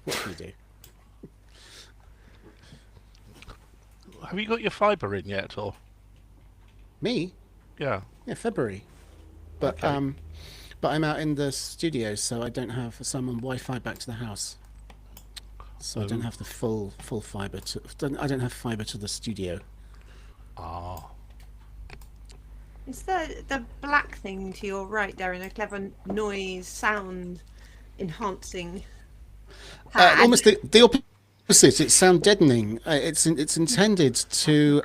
What can you do? Have you got your fibre in yet, or? Me? Yeah. Yeah, February. But Okay. but I'm out in the studio, so I don't have. So I'm on Wi-Fi back to the house, so I don't Oh. have the full fibre to. I don't have fibre to the studio. Ah. Is the black thing to your right there in a clever noise sound enhancing pad? Almost the opposite. It sound deadening. It's intended to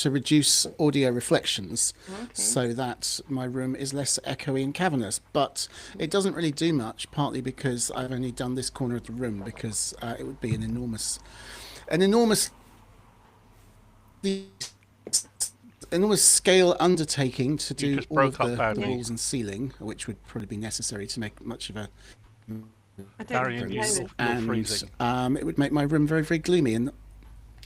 reduce audio reflections, Okay. so that my room is less echoey and cavernous. But it doesn't really do much. Partly because I've only done this corner of the room because it would be an enormous scale undertaking to You do just all broke of up the badly. walls and ceiling, which would probably be necessary to make much of a I don't Darian, difference. you're And freezing. it would make my room very, very gloomy. And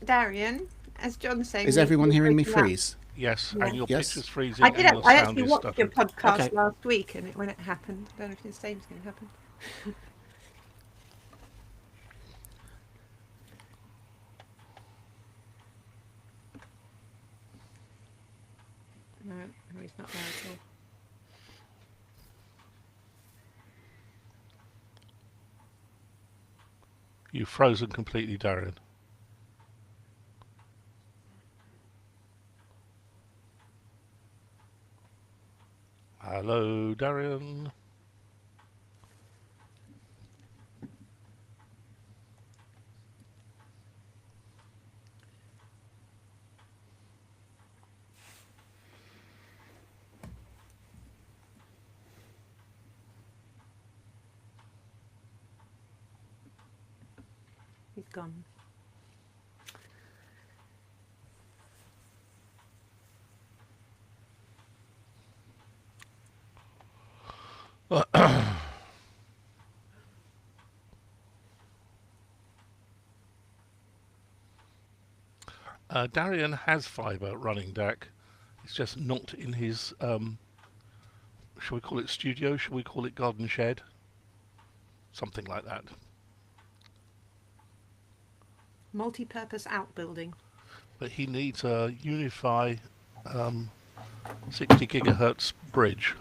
Darian, as John's saying, is everyone you're hearing me breaking up. freeze? Yes, Yeah. and your Yes? picture's freezing I did. and your I sound actually is watched your stuttering. podcast Okay. last week, and when it happened, I don't know if the same's going to happen. No, no, he's not there at all. You've frozen completely, Darian. Hello, Darian. He's gone. Darian has fibre running deck. It's just not in his, shall we call it studio? Shall we call it garden shed? Something like that. Multi-purpose outbuilding. But he needs a Unify 60 gigahertz bridge,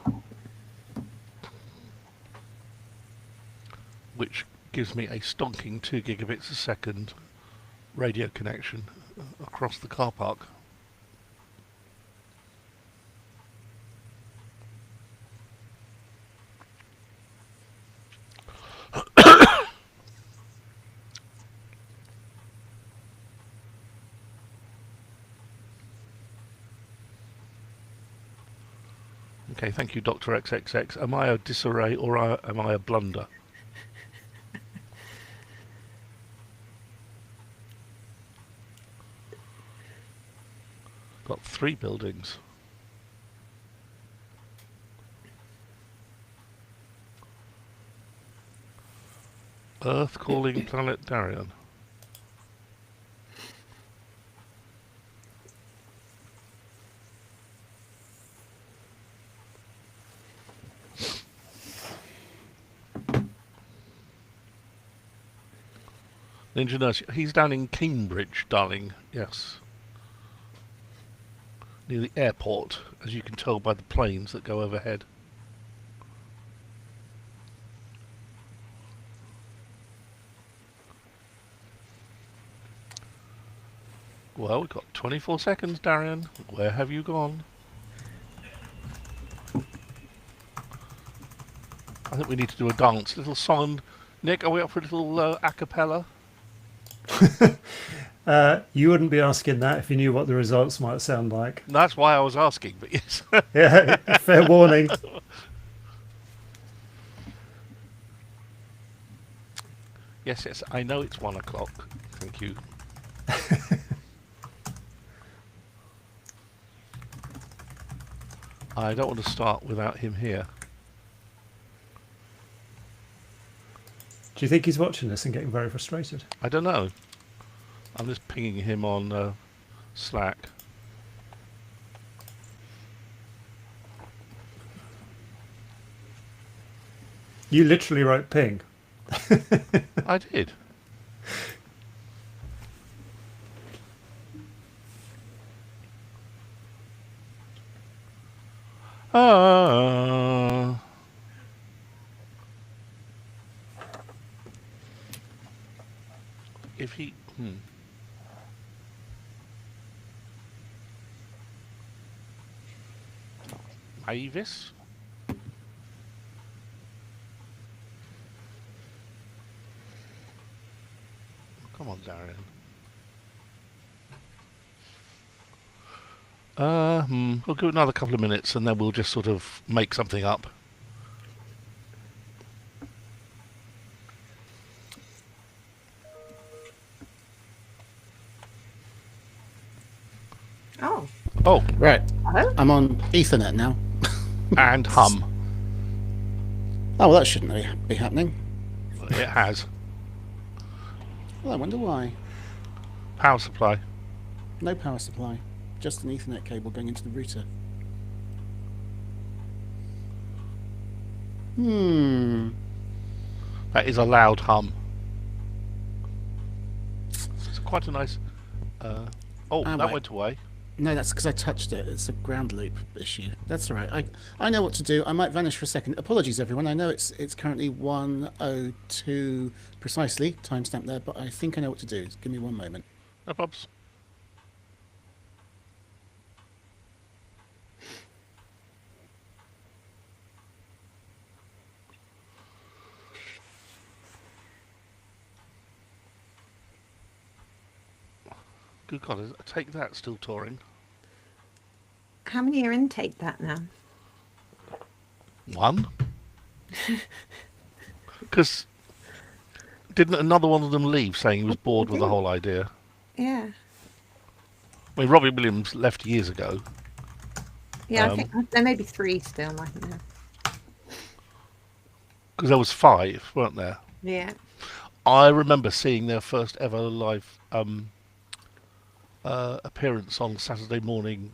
which gives me a stonking 2 gigabits a second radio connection across the car park. Okay, thank you, Dr. XXX. Am I a disarray or am I a blunder? Got 3 buildings. Earth calling planet Darian. Ninja Nurse, he's down in Cambridge, darling. Yes. Near the airport, as you can tell by the planes that go overhead. Well, we've got 24 seconds, Darian. Where have you gone? I think we need to do a dance. Little song. Nick, are we up for a little a cappella? You wouldn't be asking that if you knew what the results might sound like. That's why I was asking, but yes. Yeah, fair warning. Yes, yes, I know it's 1 o'clock. Thank you. I don't want to start without him here. Do you think he's watching this and getting very frustrated? I don't know. I'm just pinging him on Slack. You literally wrote ping. I did. Uh, if he... Mavis? Come on, Darian. We'll give it another couple of minutes and then we'll just sort of make something up. Oh. Oh, Right. Hello? I'm on Ethernet now. and hum. Oh, well, that shouldn't be happening. It has. Well, I wonder why. Power supply. No power supply. Just an Ethernet cable going into the router. That is a loud hum. It's quite a nice... that wait. went away. No, that's because I touched it. It's a ground loop issue. That's all right. I know what to do. I might vanish for a second. Apologies, everyone. I know it's currently 1:02 precisely, timestamp there, but I think I know what to do. Give me one moment. No probs. Good God, is Take That still touring? How many are in Take That now? One? Because didn't another one of them leave saying he was bored with the whole idea? Yeah. I mean, Robbie Williams left years ago. Yeah, I think there may be 3 still. I don't know. Because there was 5, weren't there? Yeah. I remember seeing their first ever live appearance on Saturday morning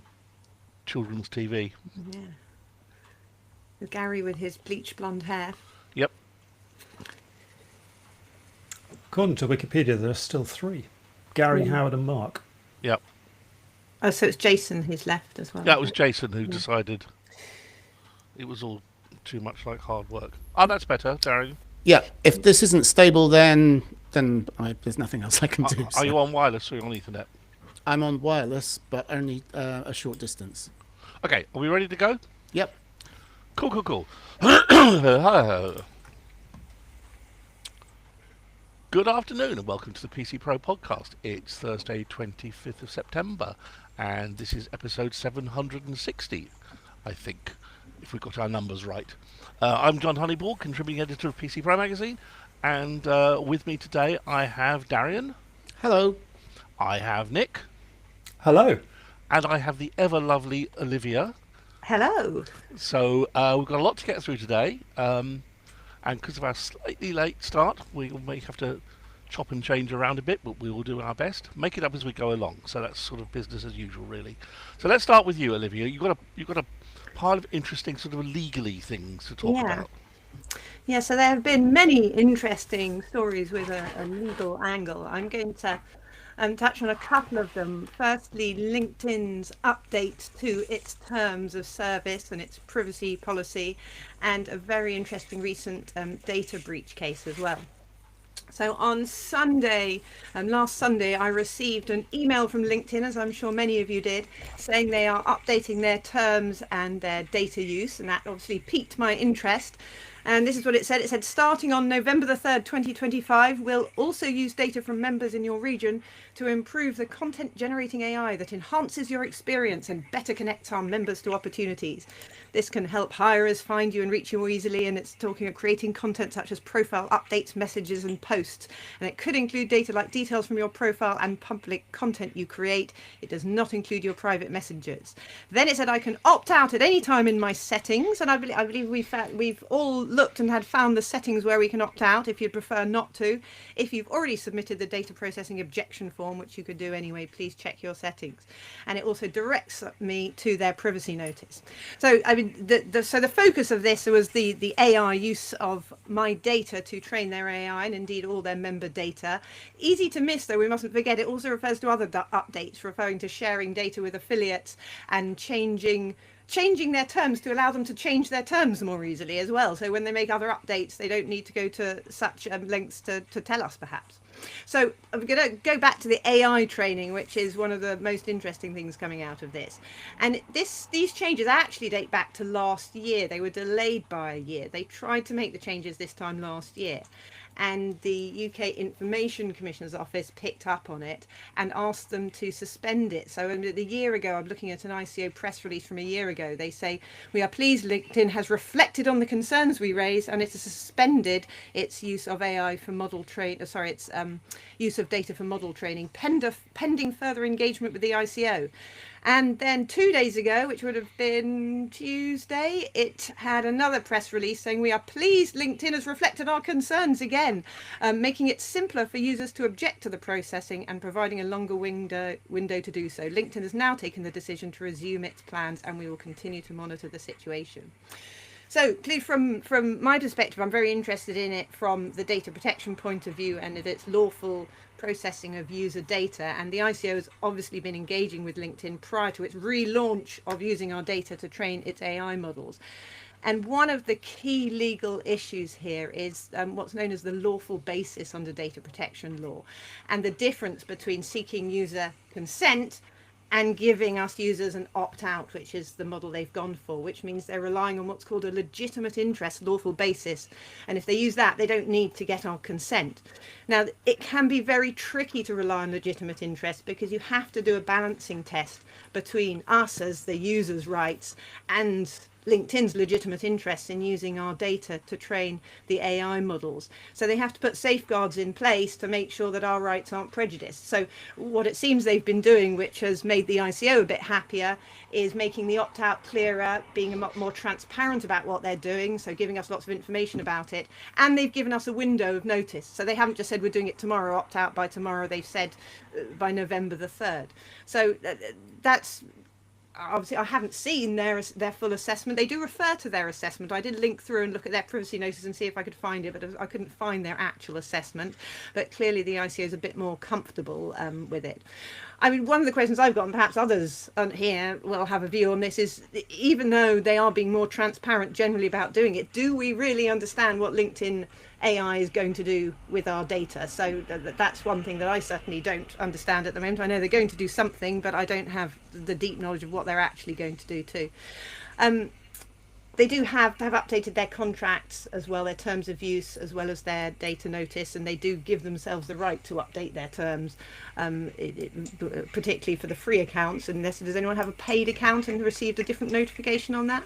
children's TV. Yeah. With Gary with his bleach blonde hair. Yep. According to Wikipedia, there are still 3. Gary, Howard and Mark. Yep. Oh, so it's Jason who's left as well. That was Jason who decided it was all too much like hard work. Oh, that's better, Darren. Yeah, if this isn't stable, then there's nothing else I can do. Are you on wireless or are you on Ethernet? I'm on wireless, but only a short distance. Okay, are we ready to go? Yep. Cool. Good afternoon and welcome to the PC Pro podcast. It's Thursday, 25th of September, and this is episode 760, I think, if we got our numbers right. I'm John Honeyball, contributing editor of PC Pro magazine, and with me today I have Darian. Hello. I have Nick. Hello. And I have the ever lovely Olivia. Hello. So we've got a lot to get through today, and because of our slightly late start, we may have to chop and change around a bit, but we will do our best. Make it up as we go along. So that's sort of business as usual, really. So let's start with you, Olivia. You've got a pile of interesting sort of legally things to talk about. Yeah, so there have been many interesting stories with a legal angle. I'm going to touch on a couple of them. Firstly, LinkedIn's update to its terms of service and its privacy policy, and a very interesting recent data breach case as well. So on Sunday, last Sunday, I received an email from LinkedIn, as I'm sure many of you did, saying they are updating their terms and their data use, and that obviously piqued my interest. And this is what it said. It said, starting on November the 3rd, 2025, we'll also use data from members in your region to improve the content generating AI that enhances your experience and better connects our members to opportunities. This can help hirers find you and reach you more easily. And it's talking of creating content such as profile updates, messages and posts. And it could include data like details from your profile and public content you create. It does not include your private messages. Then it said I can opt out at any time in my settings. And I believe we've all looked and had found the settings where we can opt out if you'd prefer not to. If you've already submitted the data processing objection form, which you could do anyway, please check your settings. And it also directs me to their privacy notice. So I mean, so the focus of this was the AI use of my data to train their AI, and indeed all their member data. Easy to miss, though, we mustn't forget, it also refers to other updates, referring to sharing data with affiliates and changing their terms to allow them to change their terms more easily as well. So when they make other updates, they don't need to go to such lengths to tell us, perhaps. So I'm going to go back to the AI training, which is one of the most interesting things coming out of this. And these changes actually date back to last year. They were delayed by a year. They tried to make the changes this time last year. And the UK Information Commissioner's Office picked up on it and asked them to suspend it. So a year ago, I'm looking at an ICO press release from a year ago. They say, "We are pleased LinkedIn has reflected on the concerns we raised and it has suspended its use of AI for model use of data for model training, pending further engagement with the ICO." And then 2 days ago, which would have been Tuesday, it had another press release saying, "We are pleased LinkedIn has reflected our concerns again, making it simpler for users to object to the processing and providing a longer window to do so. LinkedIn has now taken the decision to resume its plans and we will continue to monitor the situation." So clearly from my perspective, I'm very interested in it from the data protection point of view and its lawful processing of user data. And the ICO has obviously been engaging with LinkedIn prior to its relaunch of using our data to train its AI models. And one of the key legal issues here is what's known as the lawful basis under data protection law, and the difference between seeking user consent and giving us users an opt-out, which is the model they've gone for, which means they're relying on what's called a legitimate interest lawful basis. And if they use that, they don't need to get our consent. Now, it can be very tricky to rely on legitimate interest because you have to do a balancing test between us as the user's rights and LinkedIn's legitimate interest in using our data to train the AI models. So they have to put safeguards in place to make sure that our rights aren't prejudiced. So what it seems they've been doing, which has made the ICO a bit happier, is making the opt-out clearer, being a lot more transparent about what they're doing, so giving us lots of information about it. And they've given us a window of notice. So they haven't just said we're doing it tomorrow, opt out by tomorrow. They've said by November the 3rd. So that's... Obviously, I haven't seen their full assessment. They do refer to their assessment. I did link through and look at their privacy notice and see if I could find it, but I couldn't find their actual assessment. But clearly the ICO is a bit more comfortable with it. I mean, one of the questions I've got, and perhaps others here will have a view on this, is even though they are being more transparent generally about doing it, do we really understand what LinkedIn AI is going to do with our data? So that's one thing that I certainly don't understand at the moment. I know they're going to do something, but I don't have the deep knowledge of what they're actually going to do too. They do have updated their contracts as well, their terms of use, as well as their data notice, and they do give themselves the right to update their terms, particularly for the free accounts. Unless, does anyone have a paid account and received a different notification on that?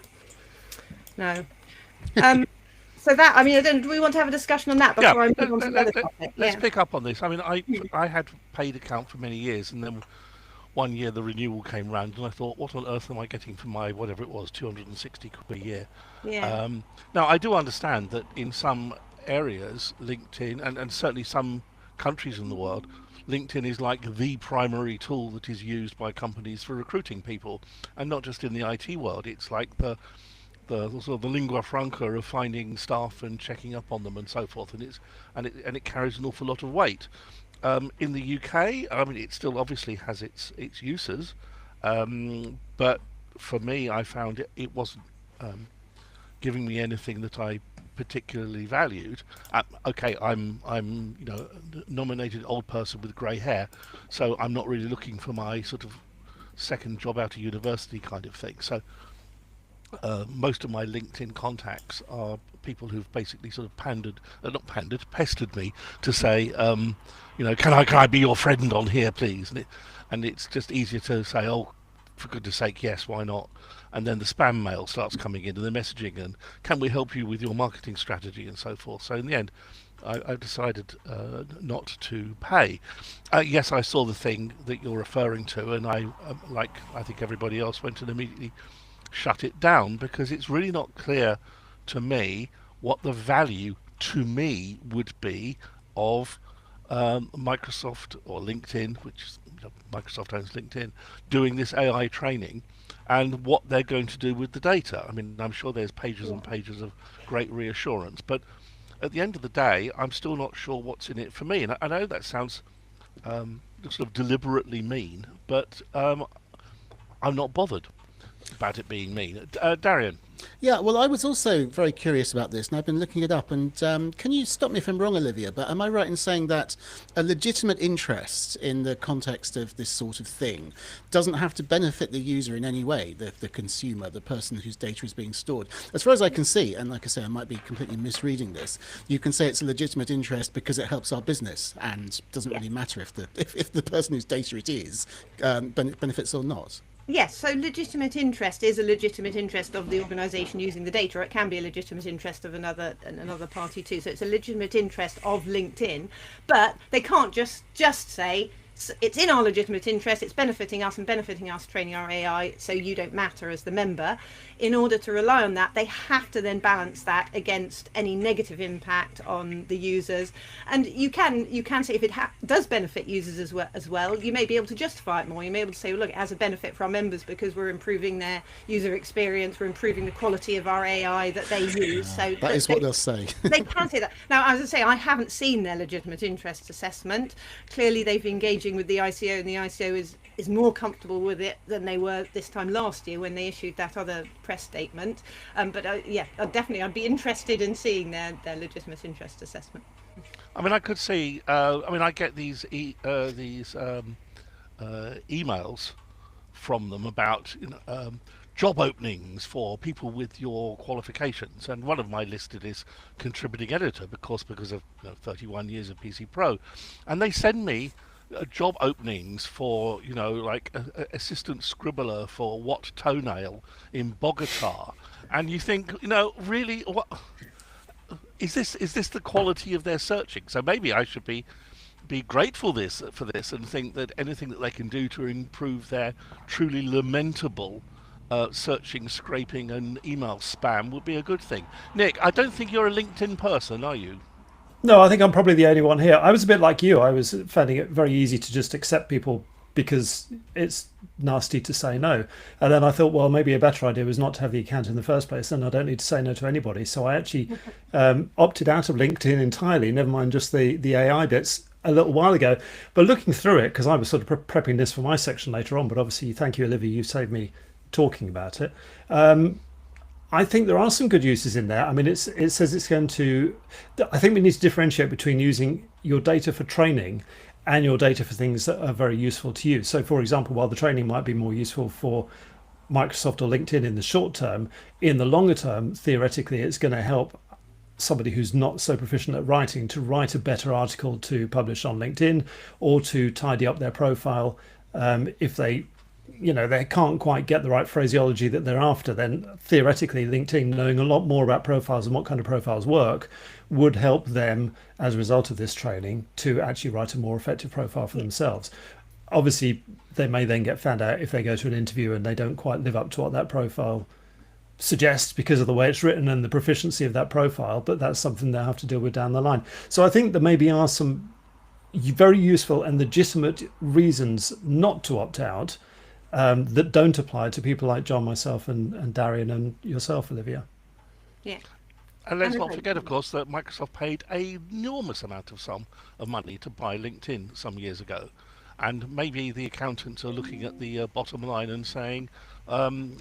No. So that, I mean, do we want to have a discussion on that before I move on to the other topic? Let's pick up on this. I mean, I had paid account for many years, and then one year the renewal came round, and I thought, what on earth am I getting for my, whatever it was, 260 quid a year? Yeah. Now, I do understand that in some areas, LinkedIn, and certainly some countries in the world, LinkedIn is like the primary tool that is used by companies for recruiting people, and not just in the IT world. It's like the sort of the lingua franca of finding staff and checking up on them and so forth, and it carries an awful lot of weight. In the UK, I mean, it still obviously has its uses, but for me, I found it wasn't giving me anything that I particularly valued. Okay, I'm nominated old person with grey hair, so I'm not really looking for my sort of second job out of university kind of thing. So most of my LinkedIn contacts are people who've basically sort of pestered me to say, can I be your friend on here, please? And it's just easier to say, oh, for goodness sake, yes, why not? And then the spam mail starts coming in, and the messaging, and can we help you with your marketing strategy and so forth. So in the end, I decided not to pay. Yes, I saw the thing that you're referring to, and I, like I think everybody else, went and immediately shut it down, because it's really not clear to me what the value to me would be of Microsoft or LinkedIn, which Microsoft owns LinkedIn, doing this AI training, and what they're going to do with the data. I mean, I'm sure there's pages and pages of great reassurance, but at the end of the day, I'm still not sure what's in it for me. And I know that sounds sort of deliberately mean, but I'm not bothered about it being mean. Darian. Yeah, well, I was also very curious about this, and I've been looking it up. And can you stop me if I'm wrong, Olivia? But am I right in saying that a legitimate interest in the context of this sort of thing doesn't have to benefit the user in any way, the consumer, the person whose data is being stored? As far as I can see, and like I say, I might be completely misreading this, you can say it's a legitimate interest because it helps our business, and doesn't really matter if the person whose data it is benefits or not. Yes, so legitimate interest is a legitimate interest of the organisation using the data. It can be a legitimate interest of another party too. So it's a legitimate interest of LinkedIn, but they can't just say it's in our legitimate interest, it's benefiting us and benefiting us training our AI, so you don't matter as the member. In order to rely on that, they have to then balance that against any negative impact on the users. And you can say if it does benefit users as well, you may be able to justify it more. You may be able to say, well, look, it has a benefit for our members because we're improving their user experience, we're improving the quality of our AI that they use. So that is what they'll say. They can say that. Now, as I say, I haven't seen their legitimate interest assessment. Clearly, they've been engaging with the ICO, and the ICO is more comfortable with it than they were this time last year when they issued that other press statement. But yeah, I'd be interested in seeing their legitimate interest assessment. I mean, I could see. I get these emails from them about job openings for people with your qualifications, and one of my listed is contributing editor because of 31 years of PC Pro, and they send me job openings for like assistant scribbler for what toenail in Bogota, and you think really what is this the quality of their searching? So maybe I should be grateful for this and think that anything that they can do to improve their truly lamentable searching, scraping and email spam would be a good thing. Nick, I don't think you're a LinkedIn person, are you? No, I think I'm probably the only one here. I was a bit like you. I was finding it very easy to just accept people because it's nasty to say no. And then I thought, well, maybe a better idea was not to have the account in the first place. Then I don't need to say no to anybody. So I actually opted out of LinkedIn entirely, never mind just the AI bits, a little while ago. But looking through it, because I was sort of prepping this for my section later on, but obviously, thank you, Olivia, you saved me talking about it. I think there are some good uses in there. I mean, it says it's going to. I think we need to differentiate between using your data for training and your data for things that are very useful to you. So, for example, while the training might be more useful for Microsoft or LinkedIn in the short term, in the longer term, theoretically, it's going to help somebody who's not so proficient at writing to write a better article to publish on LinkedIn or to tidy up their profile if they can't quite get the right phraseology that they're after. Then theoretically LinkedIn, knowing a lot more about profiles and what kind of profiles work, would help them as a result of this training to actually write a more effective profile for themselves. Obviously they may then get found out if they go to an interview and they don't quite live up to what that profile suggests because of the way it's written and the proficiency of that profile, but that's something they'll have to deal with down the line. So I think there maybe are some very useful and legitimate reasons not to opt out that don't apply to people like John, myself, and Darian, and yourself, Olivia. Yeah. And let's not forget, of course, that Microsoft paid an enormous amount of sum of money to buy LinkedIn some years ago. And maybe the accountants are looking at the bottom line and saying, what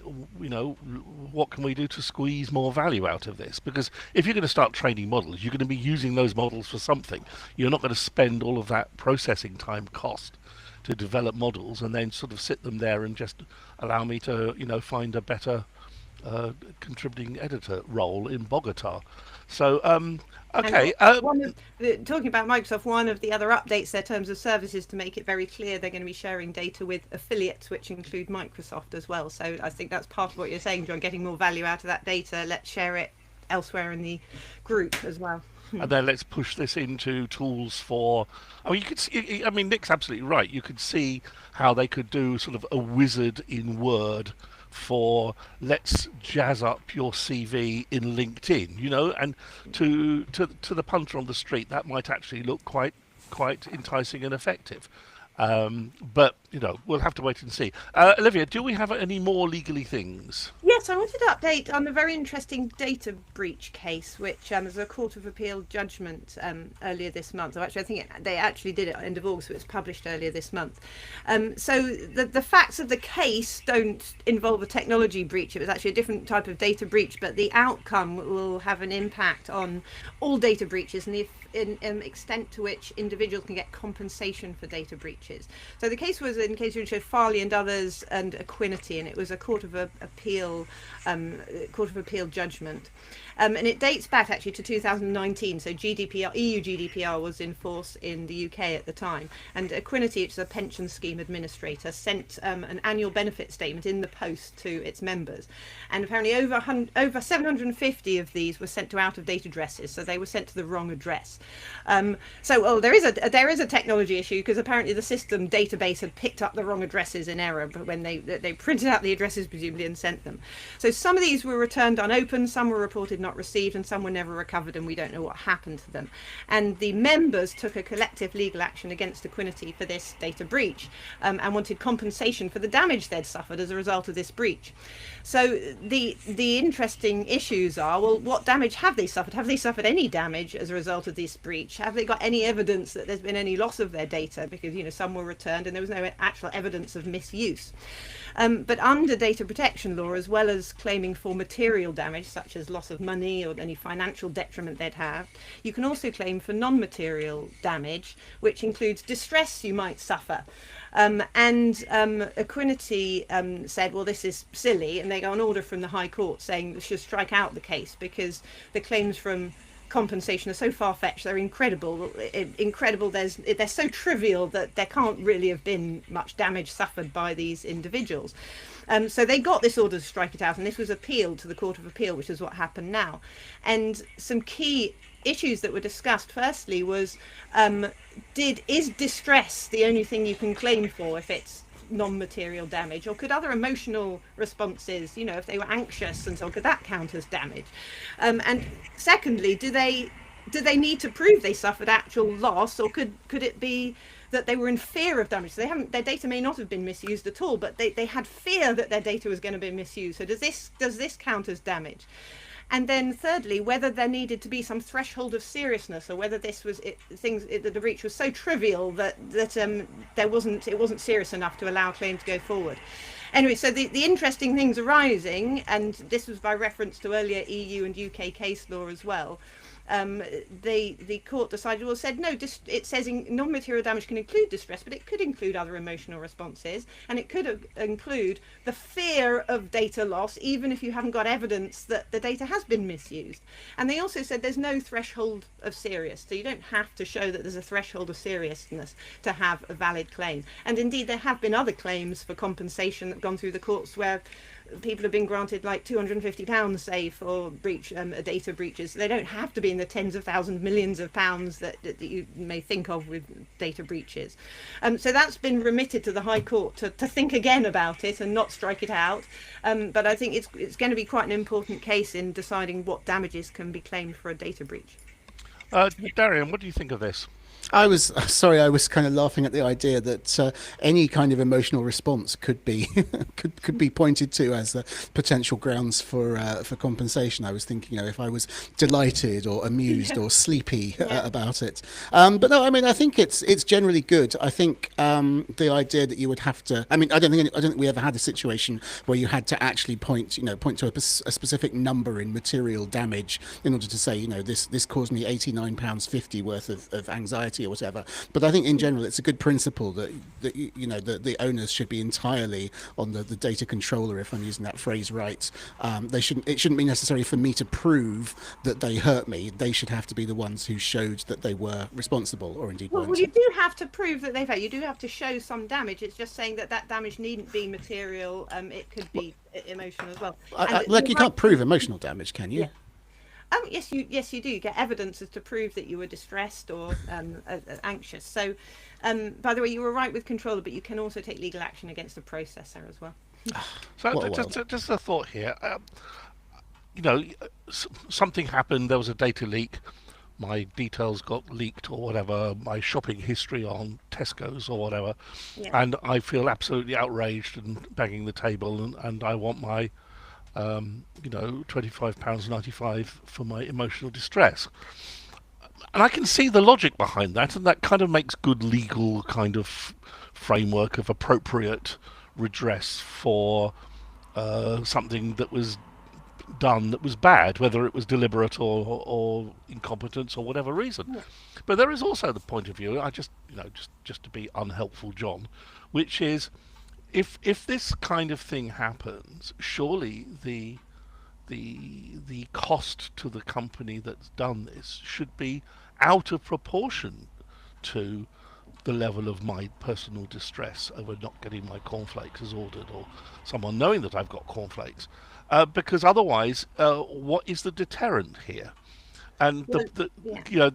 can we do to squeeze more value out of this? Because if you're going to start training models, you're going to be using those models for something. You're not going to spend all of that processing time cost to develop models and then sort of sit them there and just allow me to find a better contributing editor role in Bogota. So okay, talking about Microsoft, one of the other updates their terms of service is to make it very clear they're going to be sharing data with affiliates which include Microsoft as well. So I think that's part of what you're saying, John, getting more value out of that data. Let's share it elsewhere in the group as well. And then let's push this into tools for. You could see. Nick's absolutely right. You could see how they could do sort of a wizard in Word for let's jazz up your CV in LinkedIn. And to the punter on the street, that might actually look quite quite enticing and effective. But we'll have to wait and see. Olivia, do we have any more legally things? Yes, I wanted to update on the very interesting data breach case, which was a Court of Appeal judgment earlier this month. Or actually, I think they actually did it at the end of August, so it was published earlier this month. So the facts of the case don't involve a technology breach. It was actually a different type of data breach, but the outcome will have an impact on all data breaches and the extent to which individuals can get compensation for data breaches. So the case was in case you showed Farley and others and Equinity, and it was a Court of Appeal judgment. And it dates back actually to 2019. So EU GDPR was in force in the UK at the time, and Equinity, which is a pension scheme administrator, sent an annual benefit statement in the post to its members, and apparently over 750 of these were sent to out-of-date addresses, so they were sent to the wrong address. There is a technology issue, because apparently the system database had picked up the wrong addresses in error, but when they printed out the addresses presumably and sent them. So some of these were returned unopened, some were reported not received, and some were never recovered, and we don't know what happened to them. And the members took a collective legal action against Equinity for this data breach, and wanted compensation for the damage they'd suffered as a result of this breach. So the interesting issues are, well, what damage have they suffered? Have they suffered any damage as a result of this breach? Have they got any evidence that there's been any loss of their data? Because some were returned and there was no actual evidence of misuse. But under data protection law, as well as claiming for material damage, such as loss of money or any financial detriment they'd have, you can also claim for non-material damage, which includes distress you might suffer. Equinity said, well, this is silly, and they got an order from the High Court saying they should strike out the case because the claims from compensation are so far-fetched, they're incredible. They're so trivial that there can't really have been much damage suffered by these individuals. So they got this order to strike it out, and this was appealed to the Court of Appeal, which is what happened now. And some key issues that were discussed, firstly, was is distress the only thing you can claim for if it's non-material damage, or could other emotional responses, if they were anxious and so on, could that count as damage? And secondly, do they need to prove they suffered actual loss, or could it be that they were in fear of damage? So their data may not have been misused at all, but they had fear that their data was going to be misused. So does this count as damage? And then thirdly, whether there needed to be some threshold of seriousness, or whether this was the breach was so trivial that it wasn't serious enough to allow claim to go forward. Anyway, so the interesting things arising, and this was by reference to earlier EU and UK case law as well. The court said no, it says non-material damage can include distress, but it could include other emotional responses, and it could include the fear of data loss, even if you haven't got evidence that the data has been misused. And they also said there's no threshold of serious, so you don't have to show that there's a threshold of seriousness to have a valid claim. And indeed, there have been other claims for compensation that have gone through the courts where people have been granted like £250, say, for data breaches. They don't have to be in the tens of thousands, millions of pounds that you may think of with data breaches. So that's been remitted to the High Court to think again about it and not strike it out. But I think it's going to be quite an important case in deciding what damages can be claimed for a data breach. Darian, what do you think of this? I was kind of laughing at the idea that any kind of emotional response could be could be pointed to as potential grounds for compensation. I was thinking, if I was delighted or amused or sleepy about it. But no, I mean, I think it's generally good. I think the idea that you would have to. I mean, I don't think we ever had a situation where you had to actually point to a specific number in material damage in order to say, this caused me £89.50 worth of anxiety or whatever. But I think in general it's a good principle that the owners should be entirely on the data controller, if I'm using that phrase right. It shouldn't be necessary for me to prove that they hurt me. They should have to be the ones who showed that they were responsible, or indeed weren't. Well, you do have to prove that they've hurt. You do have to show some damage. It's just saying that damage needn't be material. It could be emotional as well. You can't prove emotional damage, can you? Yeah. Yes, you do. You get evidence as to prove that you were distressed or anxious. So, by the way, you were right with controller, but you can also take legal action against the processor as well. So, just a thought here. Something happened. There was a data leak. my details got leaked or whatever, my shopping history on Tesco's or whatever, Yeah. and I feel absolutely outraged and banging the table, and I want my £25.95 for my emotional distress. And I can see the logic behind that, and that kind of makes good legal kind of framework of appropriate redress for something that was done that was bad, whether it was deliberate or incompetence or whatever reason. Yeah. But there is also the point of view, I just to be unhelpful, John, which is if this kind of thing happens, surely the cost to the company that's done this should be out of proportion to the level of my personal distress over not getting my cornflakes as ordered, or someone knowing that I've got cornflakes, because otherwise, what is the deterrent here? And Well, yeah.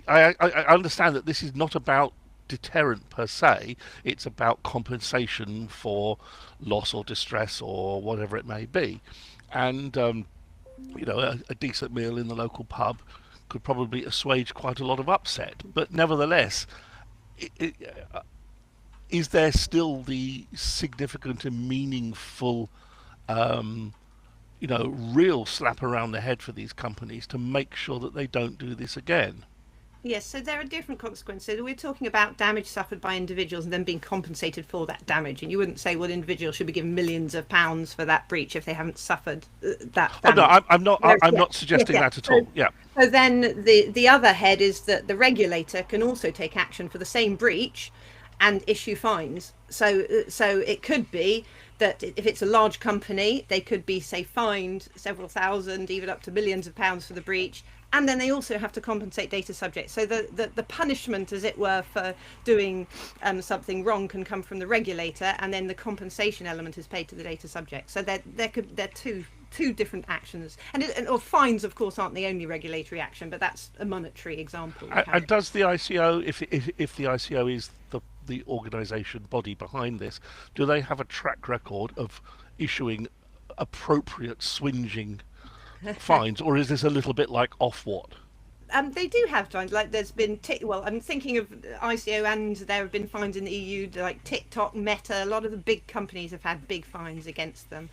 I understand that this is not about deterrent per se. It's about compensation for loss or distress or whatever it may be. And a decent meal in the local pub could probably assuage quite a lot of upset. But nevertheless, is there still the significant and meaningful, real slap around the head for these companies to make sure that they don't do this again? Yes, so there are different consequences. We're talking about damage suffered by individuals and then being compensated for that damage. And you wouldn't say, well, individuals should be given millions of pounds for that breach if they haven't suffered that damage. Oh no, I'm not. I'm Yeah, not suggesting yeah. that at all. Yeah. So then the other head is that the regulator can also take action for the same breach and issue fines. So it could be that if it's a large company, they could be, say, fined several thousand, even up to millions of pounds for the breach. And then they also have to compensate data subjects. So the punishment, as it were, for doing something wrong can come from the regulator, and then the compensation element is paid to the data subject. So they're two different actions. Or fines, of course, aren't the only regulatory action, but that's a monetary example. And does the ICO, if the ICO is the organisation body behind this, do they have a track record of issuing appropriate swinging fines, or is this a little bit like Ofwat? They do have fines. Like there's been I'm thinking of ICO, and there have been fines in the EU, like TikTok, Meta. A lot of the big companies have had big fines against them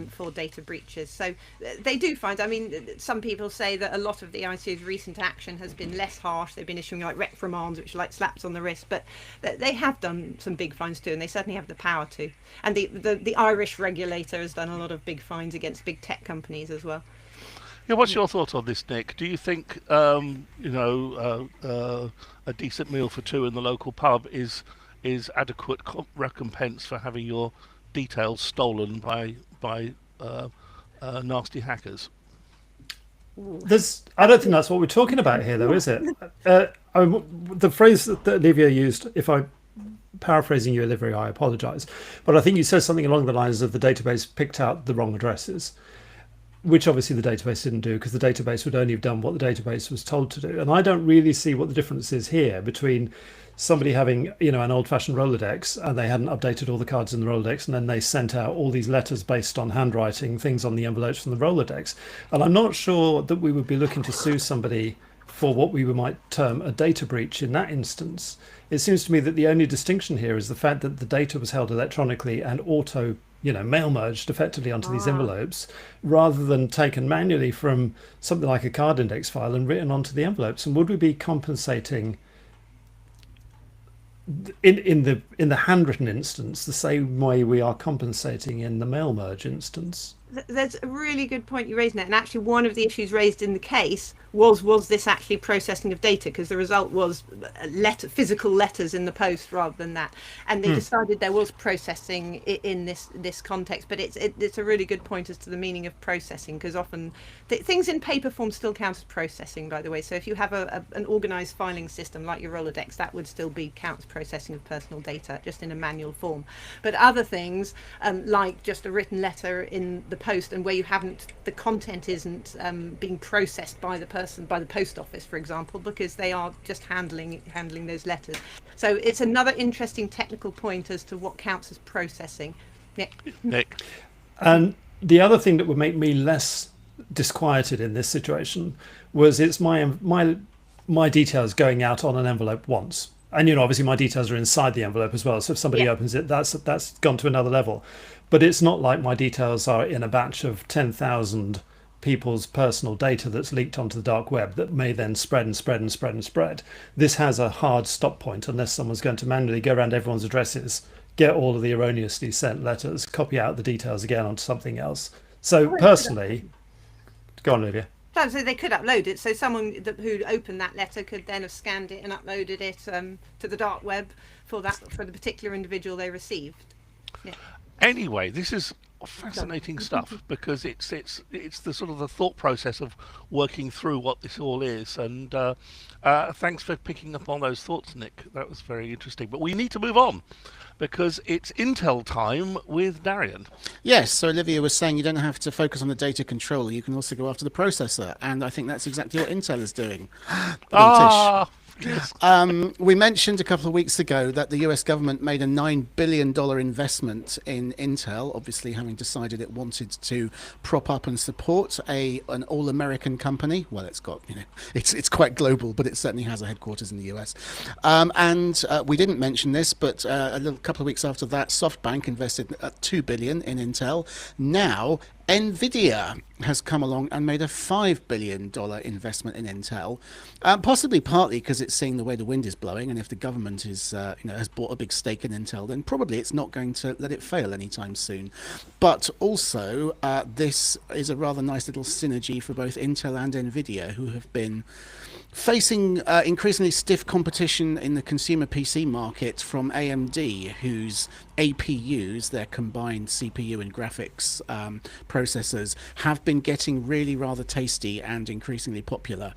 for data breaches. So they do find. I mean, some people say that a lot of the ICO's recent action has been less harsh. They've been issuing like reprimands, which are like slaps on the wrist, but they have done some big fines too, and they certainly have the power to. And the Irish regulator has done a lot of big fines against big tech companies as well. Yeah, what's your thought on this, Nick? Do you think a decent meal for two in the local pub is adequate recompense for having your details stolen by nasty hackers? I don't think that's what we're talking about here, though, is it? The phrase that Olivia used, if I'm paraphrasing you, Olivia, I apologise, but I think you said something along the lines of the database picked out the wrong addresses, which obviously the database didn't do, because the database would only have done what the database was told to do. And I don't really see what the difference is here between somebody having, an old-fashioned Rolodex, and they hadn't updated all the cards in the Rolodex, and then they sent out all these letters based on handwriting, things on the envelopes from the Rolodex. And I'm not sure that we would be looking to sue somebody for what we might term a data breach in that instance. It seems to me that the only distinction here is the fact that the data was held electronically and mail merged effectively onto these envelopes, rather than taken manually from something like a card index file and written onto the envelopes. And would we be compensating in the handwritten instance the same way we are compensating in the mail merge instance? That's a really good point you raised, Nat. And actually, one of the issues raised in the case was this actually processing of data, because the result was physical letters in the post rather than that. And they decided there was processing in this context. But it's a really good point as to the meaning of processing, because often things in paper form still count as processing, by the way. So if you have an organized filing system like your Rolodex, that would still count as processing of personal data, just in a manual form. But other things, like just a written letter in the post, and where the content isn't being processed by the post office, for example, because they are just handling those letters. So it's another interesting technical point as to what counts as processing. Yeah. Nick? And the other thing that would make me less disquieted in this situation was it's my details going out on an envelope once. And obviously my details are inside the envelope as well. So if somebody Yeah. opens it, that's gone to another level. But it's not like my details are in a batch of 10,000 people's personal data that's leaked onto the dark web that may then spread and spread and spread and spread. This has a hard stop point unless someone's going to manually go around everyone's addresses, get all of the erroneously sent letters, copy out the details again onto something else. So personally, go on, Olivia. So they could upload it. So someone who opened that letter could then have scanned it and uploaded it to the dark web for the particular individual they received. Yeah. Anyway, this is fascinating stuff because it's the sort of the thought process of working through what this all is. And thanks for picking up on those thoughts, Nick. That was very interesting. But we need to move on because it's Intel time with Darian. Yes, so Olivia was saying you don't have to focus on the data controller, you can also go after the processor, and I think that's exactly what Intel is doing. Yes. We mentioned a couple of weeks ago that the US government made a $9 billion investment in Intel, obviously having decided it wanted to prop up and support an all-American company. Well, it's got, it's quite global, but it certainly has a headquarters in the US. And we didn't mention this, but a couple of weeks after that, SoftBank invested $2 billion in Intel. Now, Nvidia has come along and made a $5 billion investment in Intel, possibly partly because it's seeing the way the wind is blowing, and if the government is, has bought a big stake in Intel, then probably it's not going to let it fail anytime soon. But also, this is a rather nice little synergy for both Intel and Nvidia, who have been facing increasingly stiff competition in the consumer PC market from AMD, whose APUs, their combined CPU and graphics processors, have been getting really rather tasty and increasingly popular.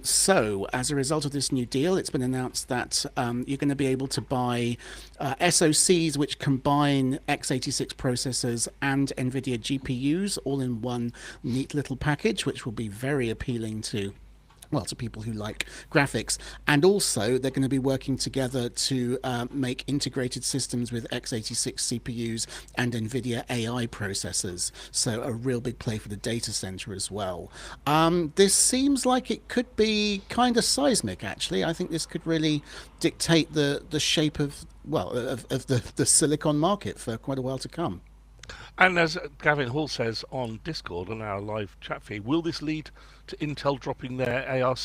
So, as a result of this new deal, it's been announced that you're going to be able to buy SoCs which combine x86 processors and NVIDIA GPUs all in one neat little package, which will be very appealing to people who like graphics. And also they're going to be working together to make integrated systems with x86 CPUs and NVIDIA AI processors. So a real big play for the data center as well. This seems like it could be kind of seismic, actually. I think this could really dictate the shape of the silicon market for quite a while to come. And as Gavin Hall says on Discord on our live chat feed, will this lead to Intel dropping their ARC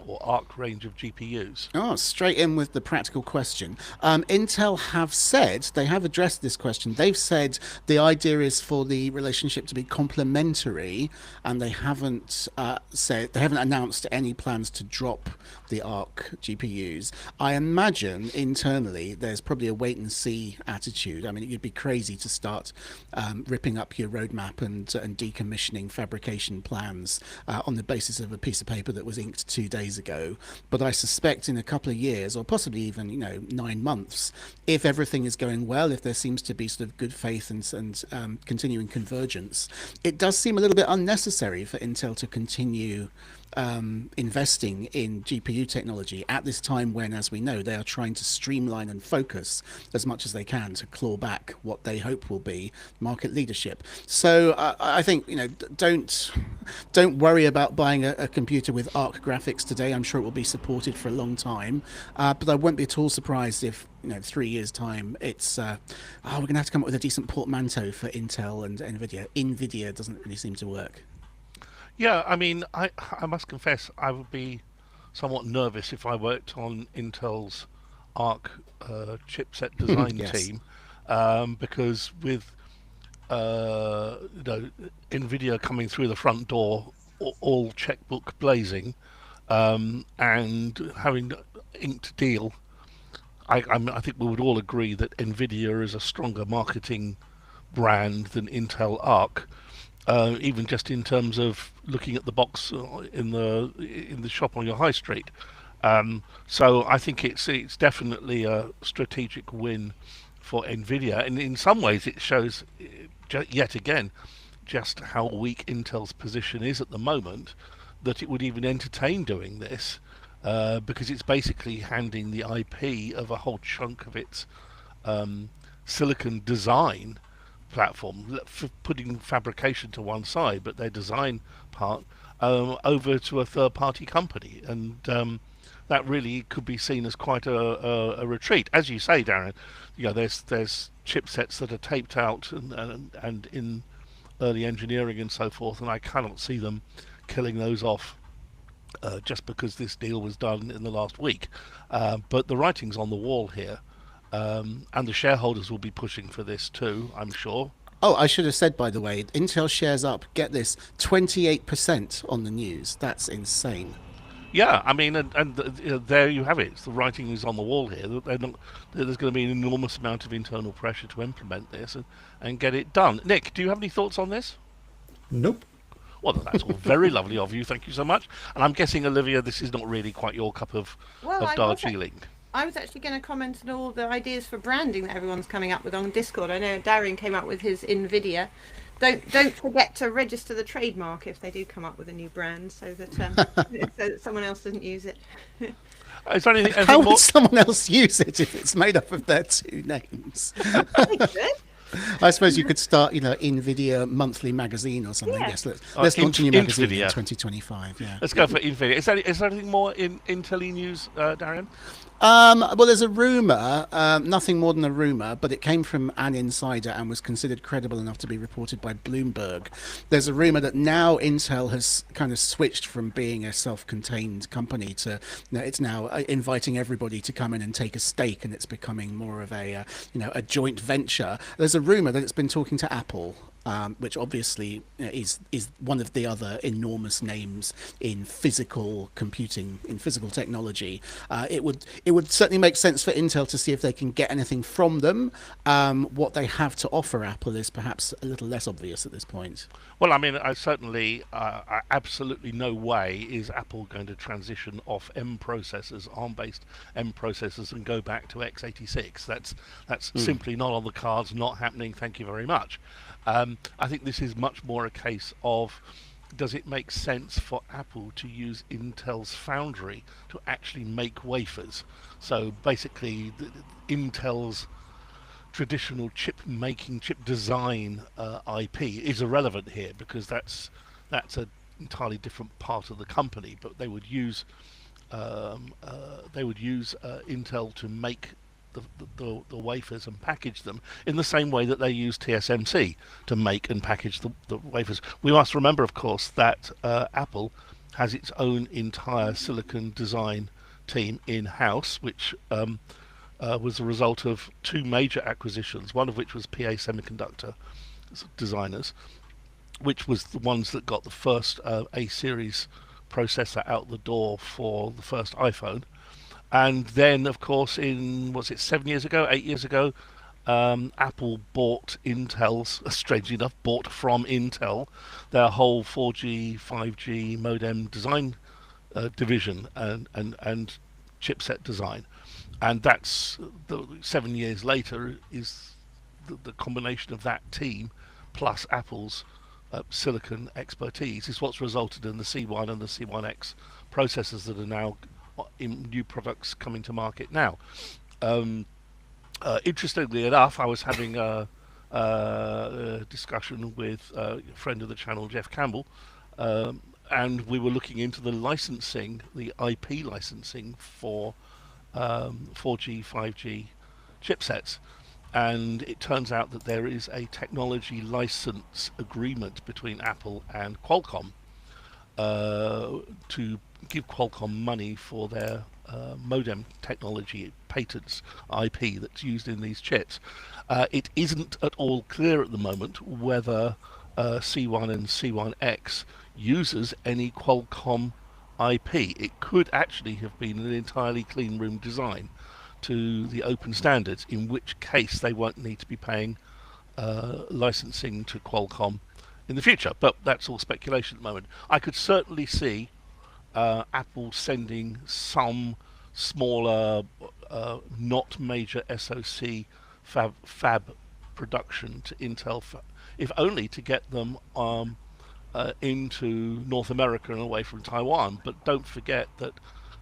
or ARC range of GPUs? Oh, straight in with the practical question. Intel have said, they have addressed this question. They've said the idea is for the relationship to be complementary, and they haven't announced any plans to drop the ARC GPUs. I imagine internally there's probably a wait and see attitude. I mean, it'd be crazy to start ripping up your roadmap and decommissioning fabrication plans on the basis of a piece of paper that was inked 2 days ago. But I suspect in a couple of years, or possibly even 9 months, if everything is going well, if there seems to be sort of good faith and continuing convergence, it does seem a little bit unnecessary for Intel to continue investing in GPU technology at this time when, as we know, they are trying to streamline and focus as much as they can to claw back what they hope will be market leadership. So I think don't worry about buying a computer with ARC graphics today. I'm sure it will be supported for a long time, but I won't be at all surprised if 3 years time it's we're gonna have to come up with a decent portmanteau for Intel and Nvidia doesn't really seem to work. Yeah, I mean, I must confess, I would be somewhat nervous if I worked on Intel's ARC chipset design Yes. team, because with Nvidia coming through the front door, all checkbook blazing, and having inked deal, I think we would all agree that Nvidia is a stronger marketing brand than Intel ARC. Even just in terms of looking at the box in the shop on your high street. So I think it's definitely a strategic win for Nvidia, and in some ways it shows yet again just how weak Intel's position is at the moment, that it would even entertain doing this, because it's basically handing the IP of a whole chunk of its silicon design platform, putting fabrication to one side, but their design part over to a third-party company, and that really could be seen as quite a retreat. As you say, Darren, there's chipsets that are taped out and in early engineering and so forth, and I cannot see them killing those off just because this deal was done in the last week. But the writing's on the wall here, and the shareholders will be pushing for this too, I'm sure. Oh, I should have said, by the way, Intel shares up, get this, 28% on the news. That's insane. Yeah, I mean, and there you have it. The writing is on the wall here. There's going to be an enormous amount of internal pressure to implement this and get it done. Nick, do you have any thoughts on this? Nope. Well, that's all very lovely of you. Thank you so much. And I'm guessing, Olivia, this is not really quite your cup of Darjeeling. I was actually going to comment on all the ideas for branding that everyone's coming up with on Discord. I know Darian came up with his Nvidia. Don't forget to register the trademark if they do come up with a new brand, so that so that someone else doesn't use it. Is there anything How more? would someone else use it if it's made up of their two names? They could. I suppose you could start, Nvidia Monthly Magazine or something. Yeah. Yes, let's launch a new magazine in Nvidia. 2025. Yeah. Let's go for Nvidia. Is there anything more in Intel news, Darren? Well, there's a rumor, nothing more than a rumor, but it came from an insider and was considered credible enough to be reported by Bloomberg. There's a rumor that now Intel has kind of switched from being a self-contained company to, it's now inviting everybody to come in and take a stake, and it's becoming more of a joint venture. There's a rumor that it's been talking to Apple. Which obviously is one of the other enormous names in physical computing, in physical technology. It would certainly make sense for Intel to see if they can get anything from them. What they have to offer Apple is perhaps a little less obvious at this point. Well, I mean, absolutely no way is Apple going to transition off ARM-based M processors, and go back to x86. That's simply not on the cards, not happening. Thank you very much. I think this is much more a case of, does it make sense for Apple to use Intel's foundry to actually make wafers? So basically, Intel's traditional chip design IP is irrelevant here, because that's an entirely different part of the company. But they would use Intel to make the wafers and package them in the same way that they use TSMC to make and package the wafers. We must remember, of course, that Apple has its own entire silicon design team in-house, which was a result of two major acquisitions, one of which was PA Semiconductor Designers, which was the ones that got the first A-series processor out the door for the first iPhone. And then, of course, 8 years ago, Apple bought bought from Intel their whole 4G, 5G modem design division and chipset design. And that's 7 years later is the combination of that team plus Apple's silicon expertise is what's resulted in the C1 and the C1X processors that are now in new products coming to market now. Interestingly enough, I was having a discussion with a friend of the channel, Jeff Campbell, and we were looking into the licensing, the IP licensing for 4G, 5G chipsets. And it turns out that there is a technology license agreement between Apple and Qualcomm to give Qualcomm money for their modem technology patents, IP that's used in these chips. It isn't at all clear at the moment whether C1 and C1X uses any Qualcomm IP. It could actually have been an entirely clean room design to the open standards, in which case they won't need to be paying licensing to Qualcomm in the future. But that's all speculation at the moment. I could certainly see Apple sending some smaller, not major SoC fab production to Intel, if only to get them into North America and away from Taiwan. But don't forget that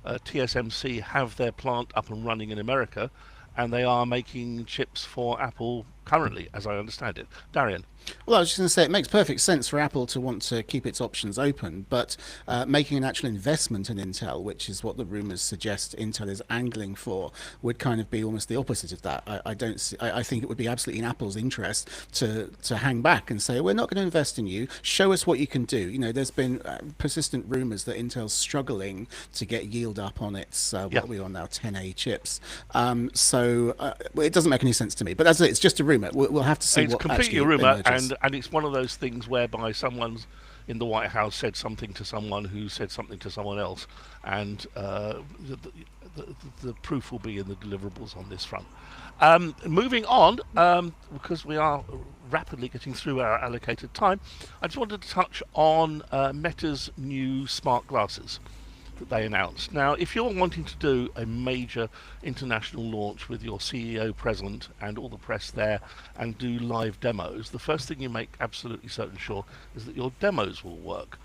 TSMC have their plant up and running in America, and they are making chips for Apple currently, as I understand it. Darian? Well, I was just going to say it makes perfect sense for Apple to want to keep its options open, but making an actual investment in Intel, which is what the rumours suggest Intel is angling for, would kind of be almost the opposite of that. I don't see. I think it would be absolutely in Apple's interest to hang back and say we're not going to invest in you. Show us what you can do. You know, there's been persistent rumours that Intel's struggling to get yield up on its what are we on now 10A chips. So it doesn't make any sense to me. But as I say, it's just a rumour. We'll have to see It's what completely actually a rumour, emerges. and it's one of those things whereby someone's in the White House said something to someone who said something to someone else, and the proof will be in the deliverables on this front. Moving on, because we are rapidly getting through our allocated time, I just wanted to touch on Meta's new smart glasses that they announced. Now, if you're wanting to do a major international launch with your CEO present and all the press there and do live demos, the first thing you make absolutely certain sure is that your demos will work,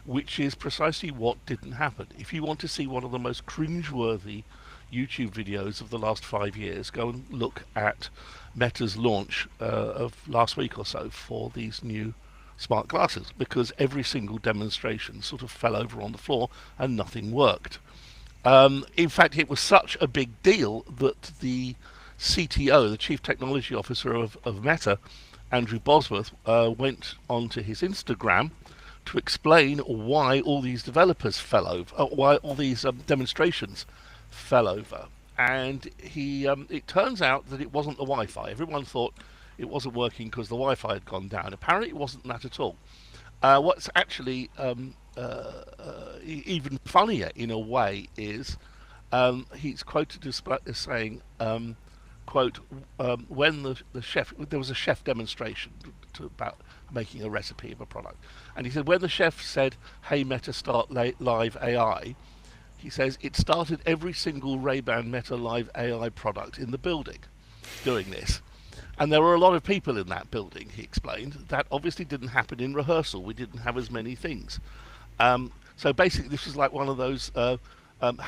which is precisely what didn't happen. If you want to see one of the most cringeworthy YouTube videos of the last 5 years, go and look at Meta's launch of last week or so for these new smart glasses, because every single demonstration sort of fell over on the floor and nothing worked. In fact, it was such a big deal that the CTO, the Chief Technology Officer of Meta, Andrew Bosworth, went onto his Instagram to explain why all these developers fell over, why all these demonstrations fell over. And it turns out that it wasn't the Wi-Fi. Everyone thought it wasn't working because the Wi-Fi had gone down. Apparently it wasn't that at all. What's actually even funnier in a way is he's quoted as saying, quote, when the chef, there was a chef demonstration about making a recipe of a product, and he said when the chef said, hey Meta, start live AI, he says it started every single Ray-Ban Meta live AI product in the building doing this. And there were a lot of people in that building, he explained. That obviously didn't happen in rehearsal. We didn't have as many things. So basically this was like one of those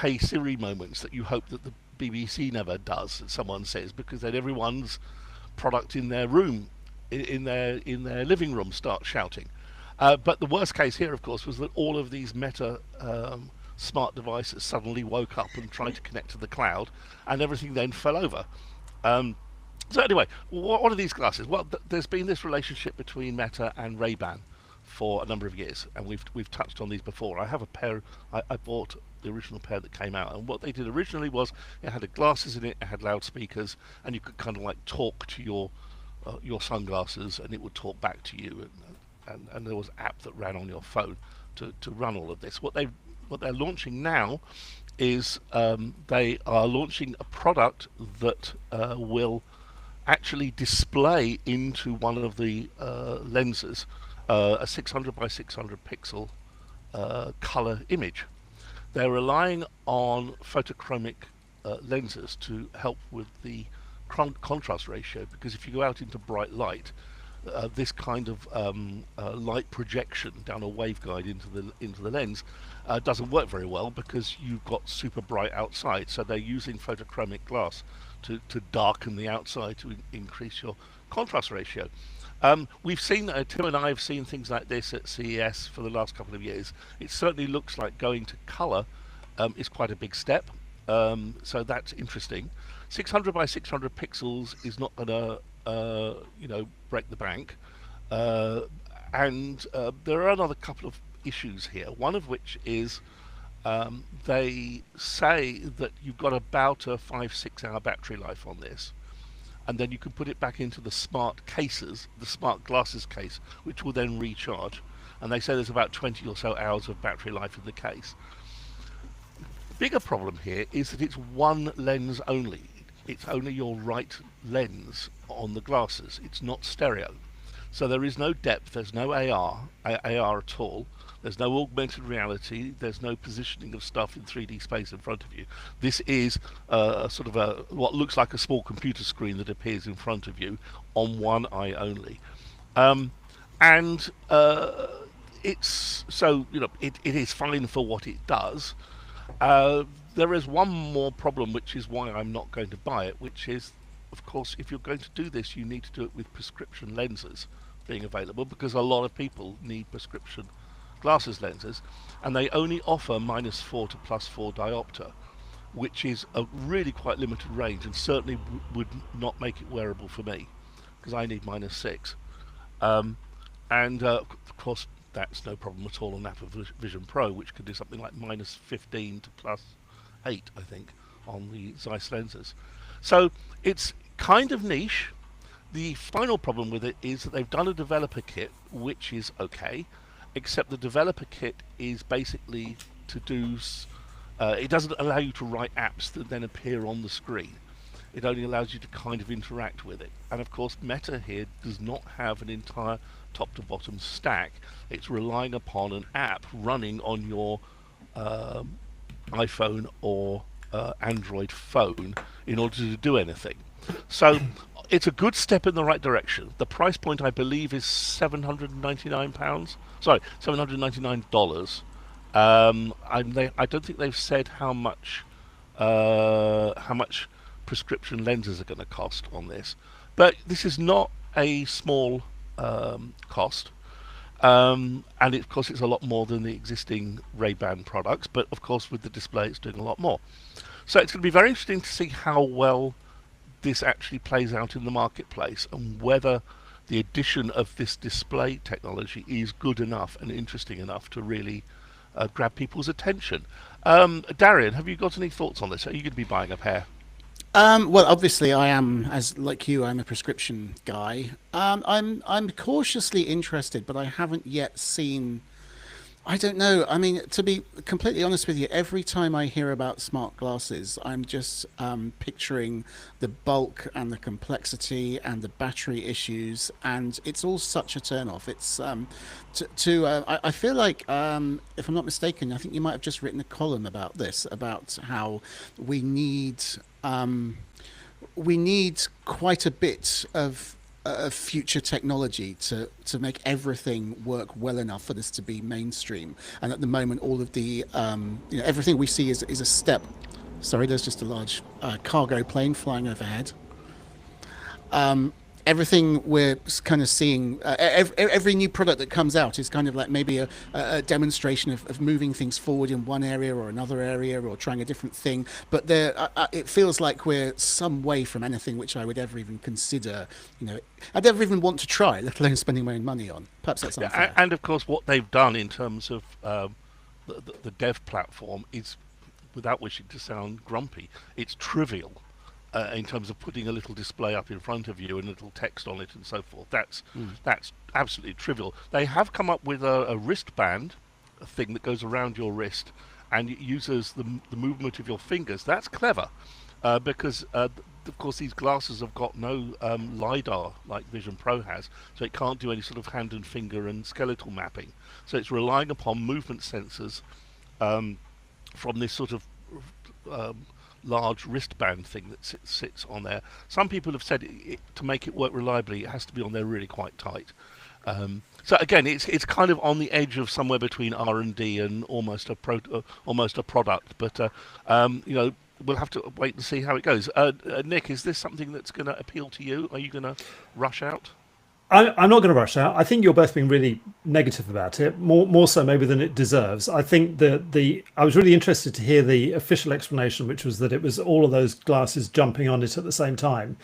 Hey Siri moments that you hope that the BBC never does, that someone says, because then everyone's product in their room, in their living room, starts shouting. But the worst case here, of course, was that all of these Meta smart devices suddenly woke up and tried to connect to the cloud, and everything then fell over. So anyway, what are these glasses? Well, there's been this relationship between Meta and Ray-Ban for a number of years, and we've touched on these before. I have a pair. I bought the original pair that came out, and what they did originally was it had glasses in it, it had loudspeakers, and you could kind of like talk to your sunglasses, and it would talk back to you, and there was an app that ran on your phone to run all of this. What they're launching now is they are launching a product that will actually display into one of the lenses a 600 by 600 pixel color image. They're relying on photochromic lenses to help with the contrast ratio, because if you go out into bright light, this kind of light projection down a waveguide into the lens doesn't work very well, because you've got super bright outside. So they're using photochromic glass to darken the outside to increase your contrast ratio. We've seen, Tim and I have seen things like this at CES for the last couple of years. It certainly looks like going to colour is quite a big step, so that's interesting. 600 by 600 pixels is not going to break the bank, and there are another couple of issues here, one of which is they say that you've got about a 5-6 hour battery life on this, and then you can put it back into the smart cases, the smart glasses case, which will then recharge, and they say there's about 20 or so hours of battery life in the case. The bigger problem here is that it's one lens only. It's only your right lens on the glasses. It's not stereo. So there is no depth, there's no AR at all. There's no augmented reality. There's no positioning of stuff in 3D space in front of you. This is sort of what looks like a small computer screen that appears in front of you on one eye only. It's so it is fine for what it does. There is one more problem, which is why I'm not going to buy it, which is of course, if you're going to do this, you need to do it with prescription lenses being available, because a lot of people need prescription glasses lenses, and they only offer -4 to +4 diopter, which is a really quite limited range, and certainly would not make it wearable for me, because I need -6. And of course, that's no problem at all on Apple Vision Pro, which can do something like -15 to +8, I think, on the Zeiss lenses. So it's kind of niche. The final problem with it is that they've done a developer kit, which is okay, except the developer kit is basically to do... it doesn't allow you to write apps that then appear on the screen. It only allows you to kind of interact with it. And of course, Meta here does not have an entire top to bottom stack. It's relying upon an app running on your iPhone or Android phone in order to do anything. So it's a good step in the right direction. The price point, I believe, is £799. Sorry, $799. I don't think they've said how much prescription lenses are going to cost on this, but this is not a small cost, and of course it's a lot more than the existing Ray-Ban products, but of course with the display it's doing a lot more. So it's going to be very interesting to see how well this actually plays out in the marketplace, and whether the addition of this display technology is good enough and interesting enough to really grab people's attention. Darian, have you got any thoughts on this? Are you going to be buying a pair? Well, obviously, I am, as like you, I'm a prescription guy. I'm cautiously interested, but I haven't yet seen. I don't know. I mean, to be completely honest with you, every time I hear about smart glasses, I'm just picturing the bulk and the complexity and the battery issues, and it's all such a turn-off. It's I feel like, if I'm not mistaken, I think you might have just written a column about this, about how we need quite a bit of future technology to make everything work well enough for this to be mainstream. And at the moment, all of the everything we see is a step. Sorry, there's just a large cargo plane flying overhead. Everything we're kind of seeing, every new product that comes out is kind of like maybe a demonstration of moving things forward in one area or another area, or trying a different thing. But it feels like we're some way from anything which I would ever even consider, I'd ever even want to try, let alone spending my own money on. Perhaps that's unfair. And of course, what they've done in terms of the dev platform is, without wishing to sound grumpy, it's trivial. In terms of putting a little display up in front of you and a little text on it and so forth. That's absolutely trivial. They have come up with a wristband, a thing that goes around your wrist, and it uses the movement of your fingers. That's clever, because of course these glasses have got no LiDAR like Vision Pro has, so it can't do any sort of hand and finger and skeletal mapping. So it's relying upon movement sensors from this sort of large wristband thing that sits on there. Some people have said to make it work reliably, it has to be on there really quite tight. So again, it's kind of on the edge of somewhere between R&D and almost a product. But we'll have to wait and see how it goes. Nick, is this something that's going to appeal to you? Are you going to rush out? I'm not going to rush out. I think you're both being really negative about it, more so maybe than it deserves. I think I was really interested to hear the official explanation, which was that it was all of those glasses jumping on it at the same time.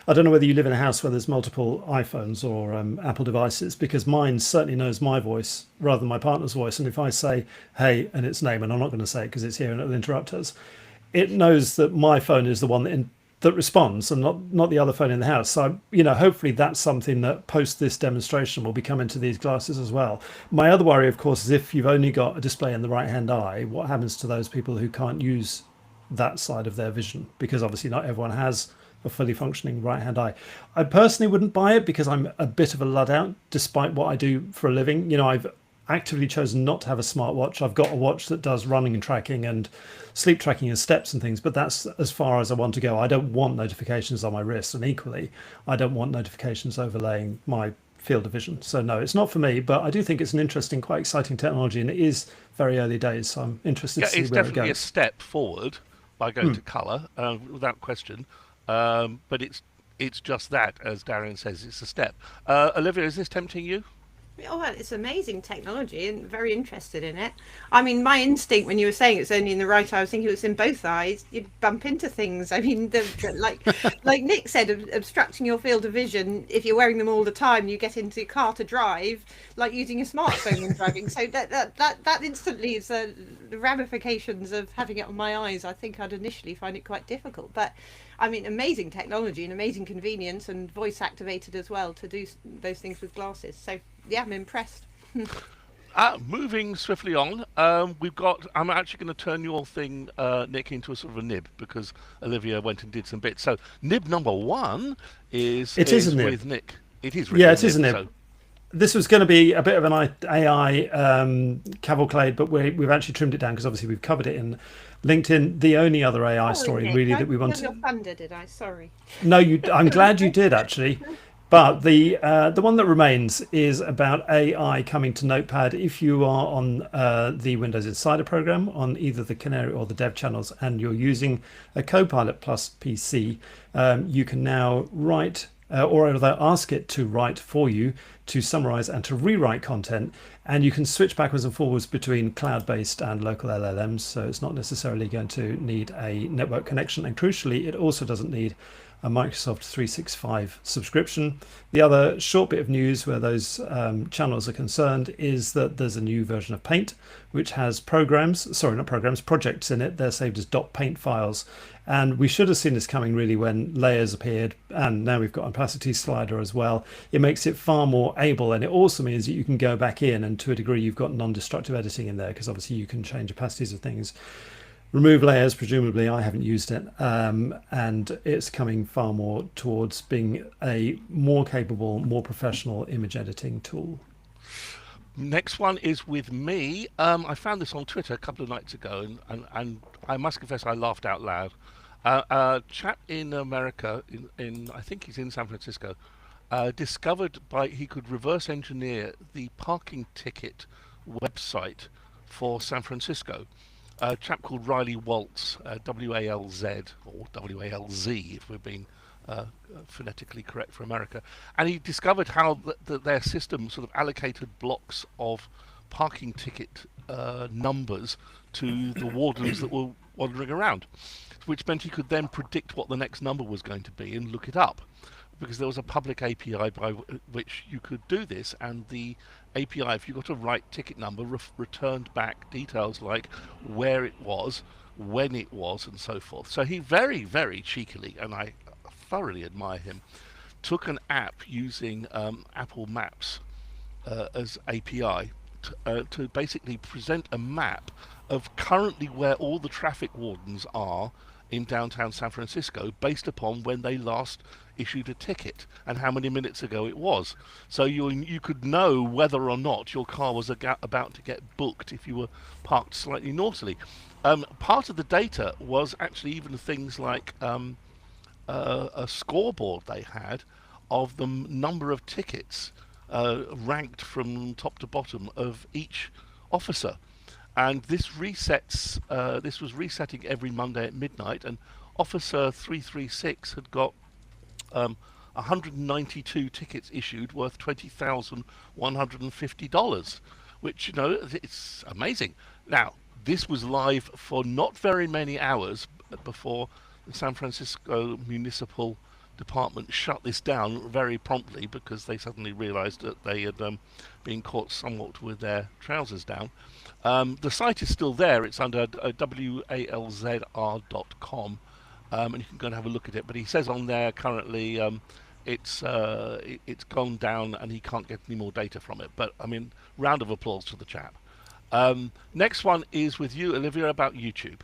I don't know whether you live in a house where there's multiple iPhones or Apple devices, because mine certainly knows my voice rather than my partner's voice. And if I say, hey, and its name, and I'm not going to say it because it's here and it'll interrupt us, it knows that my phone is the one that responds, and not the other phone in the house. So, hopefully that's something that post this demonstration will be coming to these glasses as well. My other worry, of course, is if you've only got a display in the right-hand eye, what happens to those people who can't use that side of their vision? Because obviously not everyone has a fully functioning right-hand eye. I personally wouldn't buy it because I'm a bit of a Luddite, despite what I do for a living. I've actively chosen not to have a smartwatch. I've got a watch that does running and tracking and sleep tracking and steps and things, but that's as far as I want to go. I don't want notifications on my wrist, and equally, I don't want notifications overlaying my field of vision. So no, it's not for me, but I do think it's an interesting, quite exciting technology, and it is very early days, so I'm interested to see where it goes. It's definitely a step forward by going to colour, without question, but it's it's just that, as Darian says, it's a step. Olivia, is this tempting you? Oh, well, it's amazing technology and very interested in it. I mean, my instinct when you were saying it's only in the right eye, I was thinking it was in both eyes. You'd bump into things. I mean, like Nick said, obstructing your field of vision. If you're wearing them all the time, you get into your car to drive, like using a smartphone when driving. So that instantly is the ramifications of having it on my eyes. I think I'd initially find it quite difficult, but I mean, amazing technology and amazing convenience and voice activated as well to do those things with glasses. So yeah, I'm impressed. Moving swiftly on, we've got. I'm actually going to turn your thing, Nick, into a sort of a nib because Olivia went and did some bits. So nib number one is a nib. with Nick. It is. Really Yeah, it is a nib. So. This was going to be a bit of an AI cavalcade, but we've actually trimmed it down because obviously we've covered it in LinkedIn. The only other AI story Nick, really I that we stole wanted. your thunder, did I? Sorry. No, I'm glad you did actually. But the one that remains is about AI coming to Notepad. If you are on the Windows Insider program on either the Canary or the Dev channels, and you're using a Copilot Plus PC, you can now write or rather ask it to write for you, to summarize and to rewrite content. And you can switch backwards and forwards between cloud-based and local LLMs. So it's not necessarily going to need a network connection. And crucially, it also doesn't need a Microsoft 365 subscription. The other short bit of news where those channels are concerned is that there's a new version of Paint, which has projects in it. They're saved as .paint files. And we should have seen this coming really when layers appeared, and now we've got opacity slider as well. It makes it far more able, and it also means that you can go back in, and to a degree you've got non-destructive editing in there, because obviously you can change opacities of things. Remove layers, presumably. I haven't used it, and it's coming far more towards being a more capable, more professional image editing tool. Next one is with me. I found this on Twitter a couple of nights ago, and I must confess I laughed out loud. A chap in America, in I think he's in San Francisco, discovered he could reverse engineer the parking ticket website for San Francisco. A chap called Riley Waltz, W-A-L-Z, or W-A-L-Z if we're being phonetically correct for America. And he discovered how their system sort of allocated blocks of parking ticket numbers to the wardens that were wandering around, which meant he could then predict what the next number was going to be and look it up, because there was a public API by which you could do this, and the API, if you got a right ticket number, returned back details like where it was, when it was, and so forth. So he very, very cheekily, and I thoroughly admire him, took an app using Apple Maps as API to basically present a map of currently where all the traffic wardens are in downtown San Francisco based upon when they last issued a ticket and how many minutes ago it was. So you could know whether or not your car was about to get booked if you were parked slightly naughtily. Part of the data was actually even things like a scoreboard they had of the number of tickets ranked from top to bottom of each officer. And this resets. This was resetting every Monday at midnight, and Officer 336 had got 192 tickets issued worth $20,150, which, it's amazing. Now, this was live for not very many hours before the San Francisco Municipal Department shut this down very promptly, because they suddenly realized that they had been caught somewhat with their trousers down. The site is still there. It's under walzr.com, and you can go and have a look at it. But he says on there currently it's gone down and he can't get any more data from it. But I mean, round of applause to the chap. Next one is with you, Olivia, about YouTube.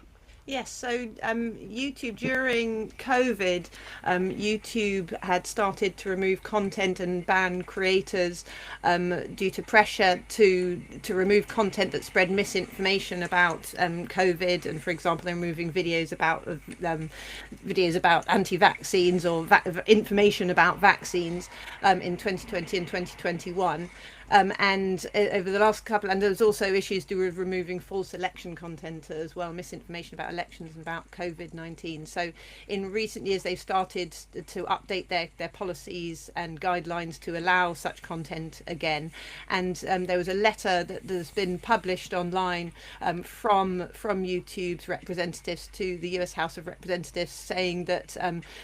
Yes, so YouTube during COVID, YouTube had started to remove content and ban creators due to pressure to remove content that spread misinformation about COVID. And for example, they're removing videos about anti-vaccines or information about vaccines in 2020 and 2021. and over the last couple, and there's also issues to do with removing false election content as well, misinformation about elections and about COVID-19. So in recent years, they've started to update their policies and guidelines to allow such content again. And there was a letter that's been published online from YouTube's representatives to the US House of Representatives, saying that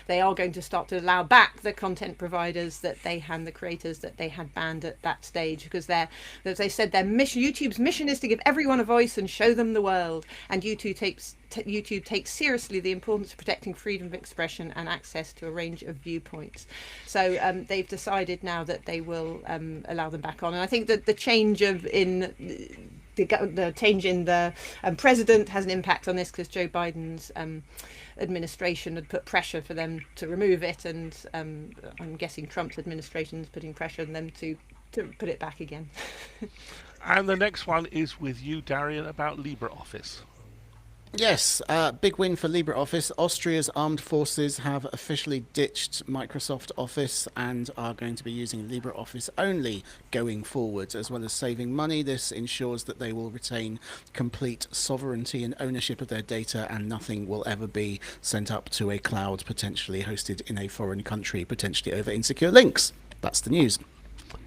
they are going to start to allow back the content providers that they and the creators that they had banned at that stage, because as they said, YouTube's mission is to give everyone a voice and show them the world, and YouTube takes seriously the importance of protecting freedom of expression and access to a range of viewpoints. So they've decided now that they will allow them back on, and I think that the change in the president has an impact on this, because Joe Biden's administration had put pressure for them to remove it, and I'm guessing Trump's administration is putting pressure on them to put it back again. And the next one is with you, Darian, about LibreOffice. Yes, big win for LibreOffice. Austria's armed forces have officially ditched Microsoft Office and are going to be using LibreOffice only going forwards, as well as saving money. This ensures that they will retain complete sovereignty and ownership of their data, and nothing will ever be sent up to a cloud potentially hosted in a foreign country, potentially over insecure links. That's the news.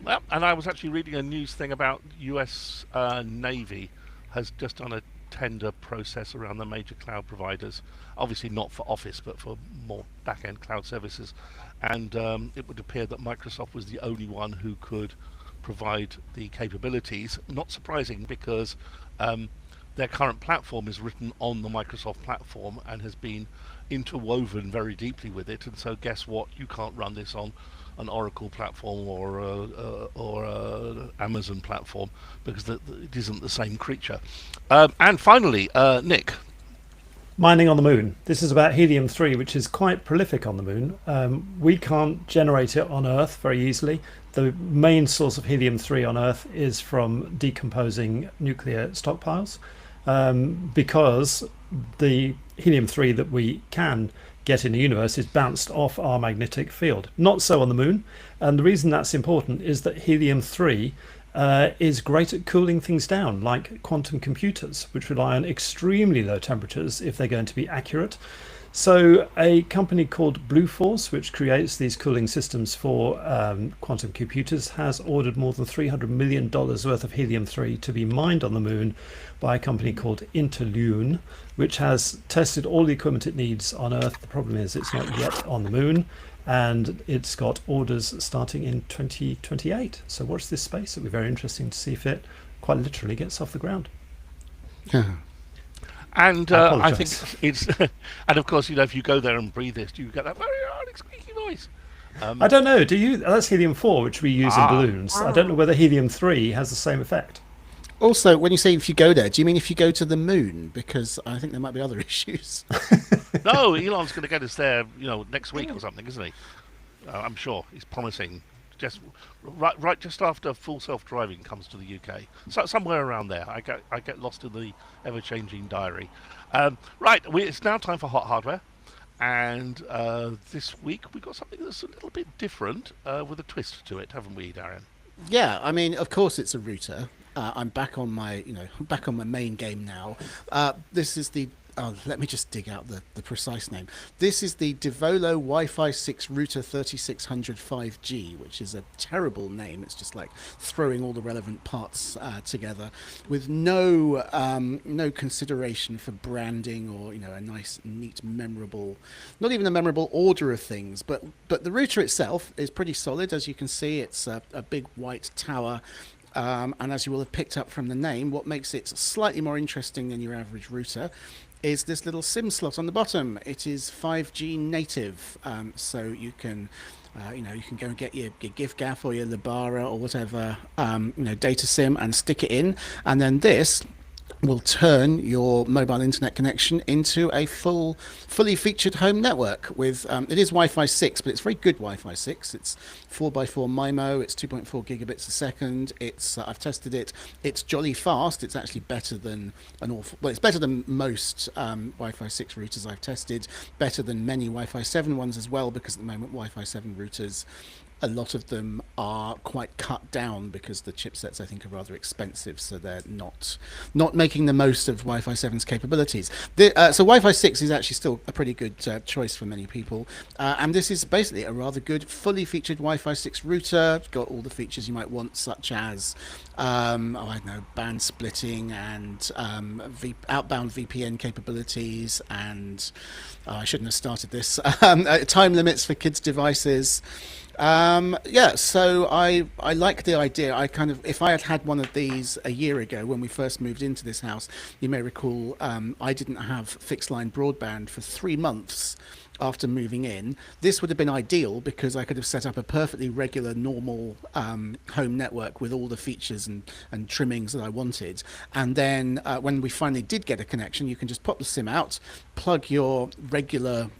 Well, and I was actually reading a news thing about US Navy has just done a tender process around the major cloud providers, obviously not for Office but for more back-end cloud services, and it would appear that Microsoft was the only one who could provide the capabilities. Not surprising, because their current platform is written on the Microsoft platform and has been interwoven very deeply with it, and so guess what, you can't run this on an Oracle platform or a Amazon platform, because it isn't the same creature. And finally, Nick. Mining on the moon. This is about helium-3, which is quite prolific on the moon. We can't generate it on Earth very easily. The main source of helium-3 on Earth is from decomposing nuclear stockpiles, because the helium-3 that we can get in the universe is bounced off our magnetic field. Not so on the moon, and the reason that's important is that helium-3 is great at cooling things down, like quantum computers, which rely on extremely low temperatures if they're going to be accurate. So a company called Blue Force, which creates these cooling systems for quantum computers, has ordered more than $300 million worth of helium-3 to be mined on the moon by a company called Interlune, which has tested all the equipment it needs on Earth. The problem is it's not yet on the moon, and it's got orders starting in 2028. So watch this space. It'll be very interesting to see if it quite literally gets off the ground. And I think it's, and of course, if you go there and breathe this, you get that very hard, squeaky voice. I don't know. Do you? That's helium-4, which we use in balloons. I don't know whether helium-3 has the same effect. Also, when you say if you go there, do you mean if you go to the moon? Because I think there might be other issues. No, Elon's going to get us there, next week or something, isn't he? I'm sure. He's promising. Just right just after full self-driving comes to the UK, so somewhere around there. I get lost in the ever-changing diary. It's now time for hot hardware, and this week we got something that's a little bit different with a twist to it, haven't we, Darren? Yeah, I mean, of course it's a router. I'm back on my main game now. This is the let me just dig out the precise name. This is the Devolo Wi-Fi 6 router 3600 5G, which is a terrible name. It's just like throwing all the relevant parts together with no consideration for branding or a nice, neat, memorable, not even a memorable order of things. But the router itself is pretty solid, as you can see. It's a big white tower. And as you will have picked up from the name, what makes it slightly more interesting than your average router is this little SIM slot on the bottom. It is 5G native, so you can go and get your giffgaff or your Lebara or whatever, data SIM and stick it in, and then this will turn your mobile internet connection into a fully featured home network with it is Wi-Fi 6, but it's very good Wi-Fi 6. It's 4x4 MIMO, it's 2.4 gigabits a second. It's I've tested it. It's jolly fast. It's actually better than it's better than most Wi-Fi 6 routers I've tested, better than many Wi-Fi 7 ones as well, because at the moment Wi-Fi 7 routers a lot of them are quite cut down because the chipsets I think are rather expensive, so they're not making the most of Wi-Fi 7's capabilities. So Wi-Fi 6 is actually still a pretty good choice for many people, and this is basically a rather good fully featured Wi-Fi 6 router. It's got all the features you might want, such as I don't know, band splitting and outbound VPN capabilities, and I shouldn't have started this. Time limits for kids' devices. So I like the idea. If I had had one of these a year ago when we first moved into this house, you may recall, I didn't have fixed line broadband for 3 months after moving in. This would have been ideal because I could have set up a perfectly regular, normal home network with all the features and trimmings that I wanted. And then when we finally did get a connection, you can just pop the SIM out, plug your regular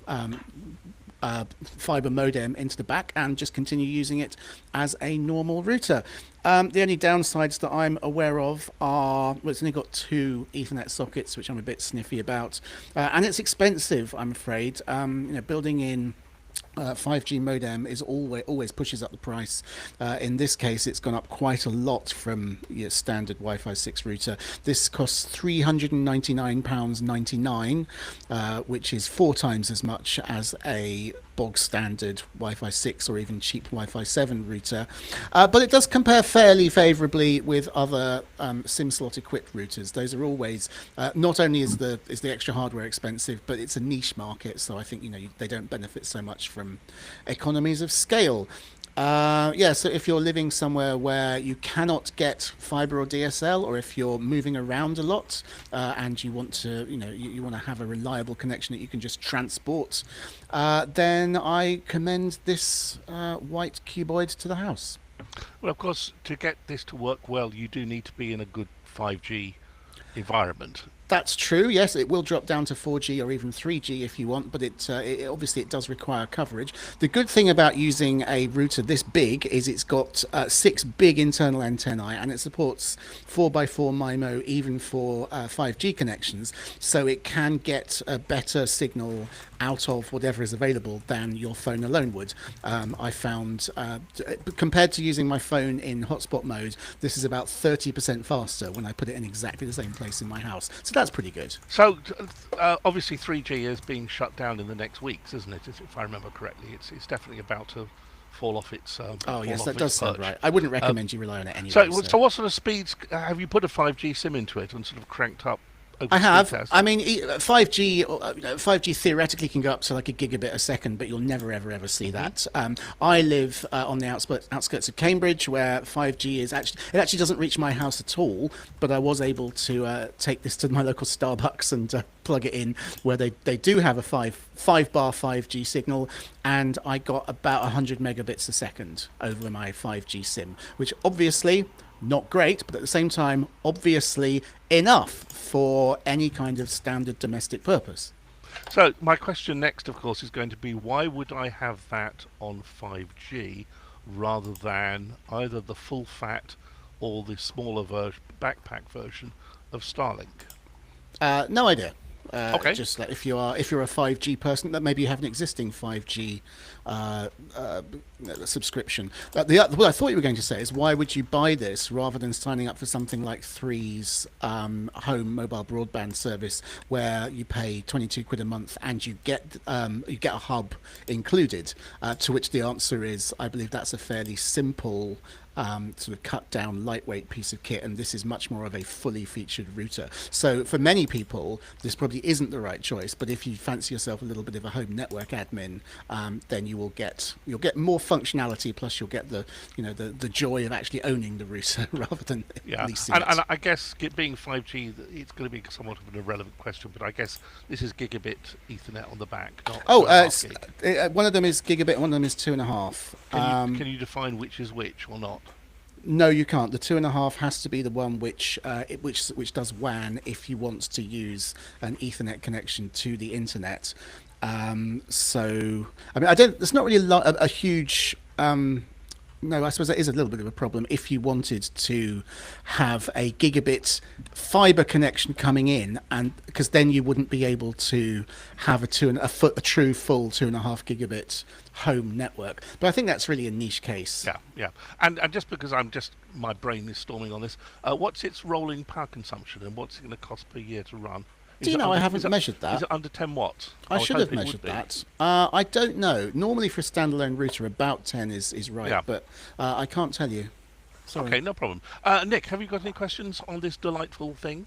fiber modem into the back, and just continue using it as a normal router. The only downsides that I'm aware of are, well, it's only got 2 Ethernet sockets, which I'm a bit sniffy about, and it's expensive, I'm afraid. Building in 5G modem is always pushes up the price. In this case, it's gone up quite a lot from your standard Wi-Fi 6 router. This costs £399.99, which is 4 times as much as a bog standard Wi-Fi 6 or even cheap Wi-Fi 7 router, but it does compare fairly favourably with other SIM slot equipped routers. Those are always not only is the extra hardware expensive, but it's a niche market, so I think they don't benefit so much from economies of scale. So if you're living somewhere where you cannot get fiber or DSL, or if you're moving around a lot and you want to, you want to have a reliable connection that you can just transport, then I commend this white cuboid to the house. Well, of course, to get this to work well, you do need to be in a good 5G environment. That's true. Yes, it will drop down to 4G or even 3G if you want, but it obviously it does require coverage. The good thing about using a router this big is it's got 6 big internal antennae, and it supports 4x4 MIMO even for 5G connections, so it can get a better signal out of whatever is available than your phone alone would. I found, compared to using my phone in hotspot mode, this is about 30% faster when I put it in exactly the same place in my house. So that's pretty good. So obviously 3G is being shut down in the next weeks, isn't it? If I remember correctly, it's definitely about to fall off its. Yes, that does sound right. I wouldn't recommend you rely on it anyway. So what sort of speeds have you put a 5G SIM into it and sort of cranked up? I have. I mean, 5G theoretically can go up to like a gigabit a second, but you'll never, ever see that. I live on the outskirts of Cambridge, where 5G is it actually doesn't reach my house at all. But I was able to take this to my local Starbucks and plug it in, where they do have a 5-bar 5G signal, and I got about 100 megabits a second over my 5G SIM, which obviously not great, but at the same time, obviously enough for any kind of standard domestic purpose. So my question next, of course, is going to be, why would I have that on 5G rather than either the full fat or the smaller backpack version of Starlink? No idea. Okay. Just like if you're a 5G person, that maybe you have an existing 5G subscription. What I thought you were going to say is, why would you buy this rather than signing up for something like 3's home mobile broadband service, where you pay 22 quid a month and you get a hub included? To which the answer is, I believe that's a fairly simple sort of cut down, lightweight piece of kit, and this is much more of a fully featured router. So for many people, this probably isn't the right choice. But if you fancy yourself a little bit of a home network admin, then you'll get more functionality. Plus, you'll get the joy of actually owning the router rather than leasing it. And I guess being 5G, it's going to be somewhat of an irrelevant question, but I guess this is gigabit Ethernet on the back. One of them is gigabit, and one of them is 2.5. Can you define which is which or not? No, you can't. The 2.5 has to be the one which does WAN if you want to use an Ethernet connection to the internet. So, I mean, there's not really a huge No, I suppose that is a little bit of a problem if you wanted to have a gigabit fiber connection coming in, and because then you wouldn't be able to have a true full 2.5 gigabit home network. But I think that's really a niche case. Yeah. And just because my brain is storming on this, what's its rolling power consumption and what's it going to cost per year to run? Do you know, I haven't measured that. Is it under 10 watts? I should have measured that. I don't know. Normally for a standalone router, about 10 is right, Yeah. but I can't tell you. Sorry. Okay, no problem. Nick, have you got any questions on this delightful thing?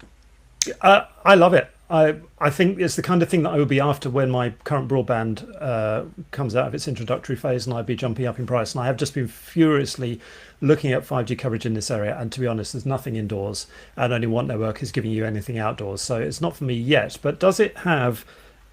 I love it. I think it's the kind of thing that I would be after when my current broadband comes out of its introductory phase, and I'd be jumping up in price. And I have just been furiously looking at 5G coverage in this area, and to be honest, there's nothing indoors, and only one network is giving you anything outdoors. So it's not for me yet. But does it have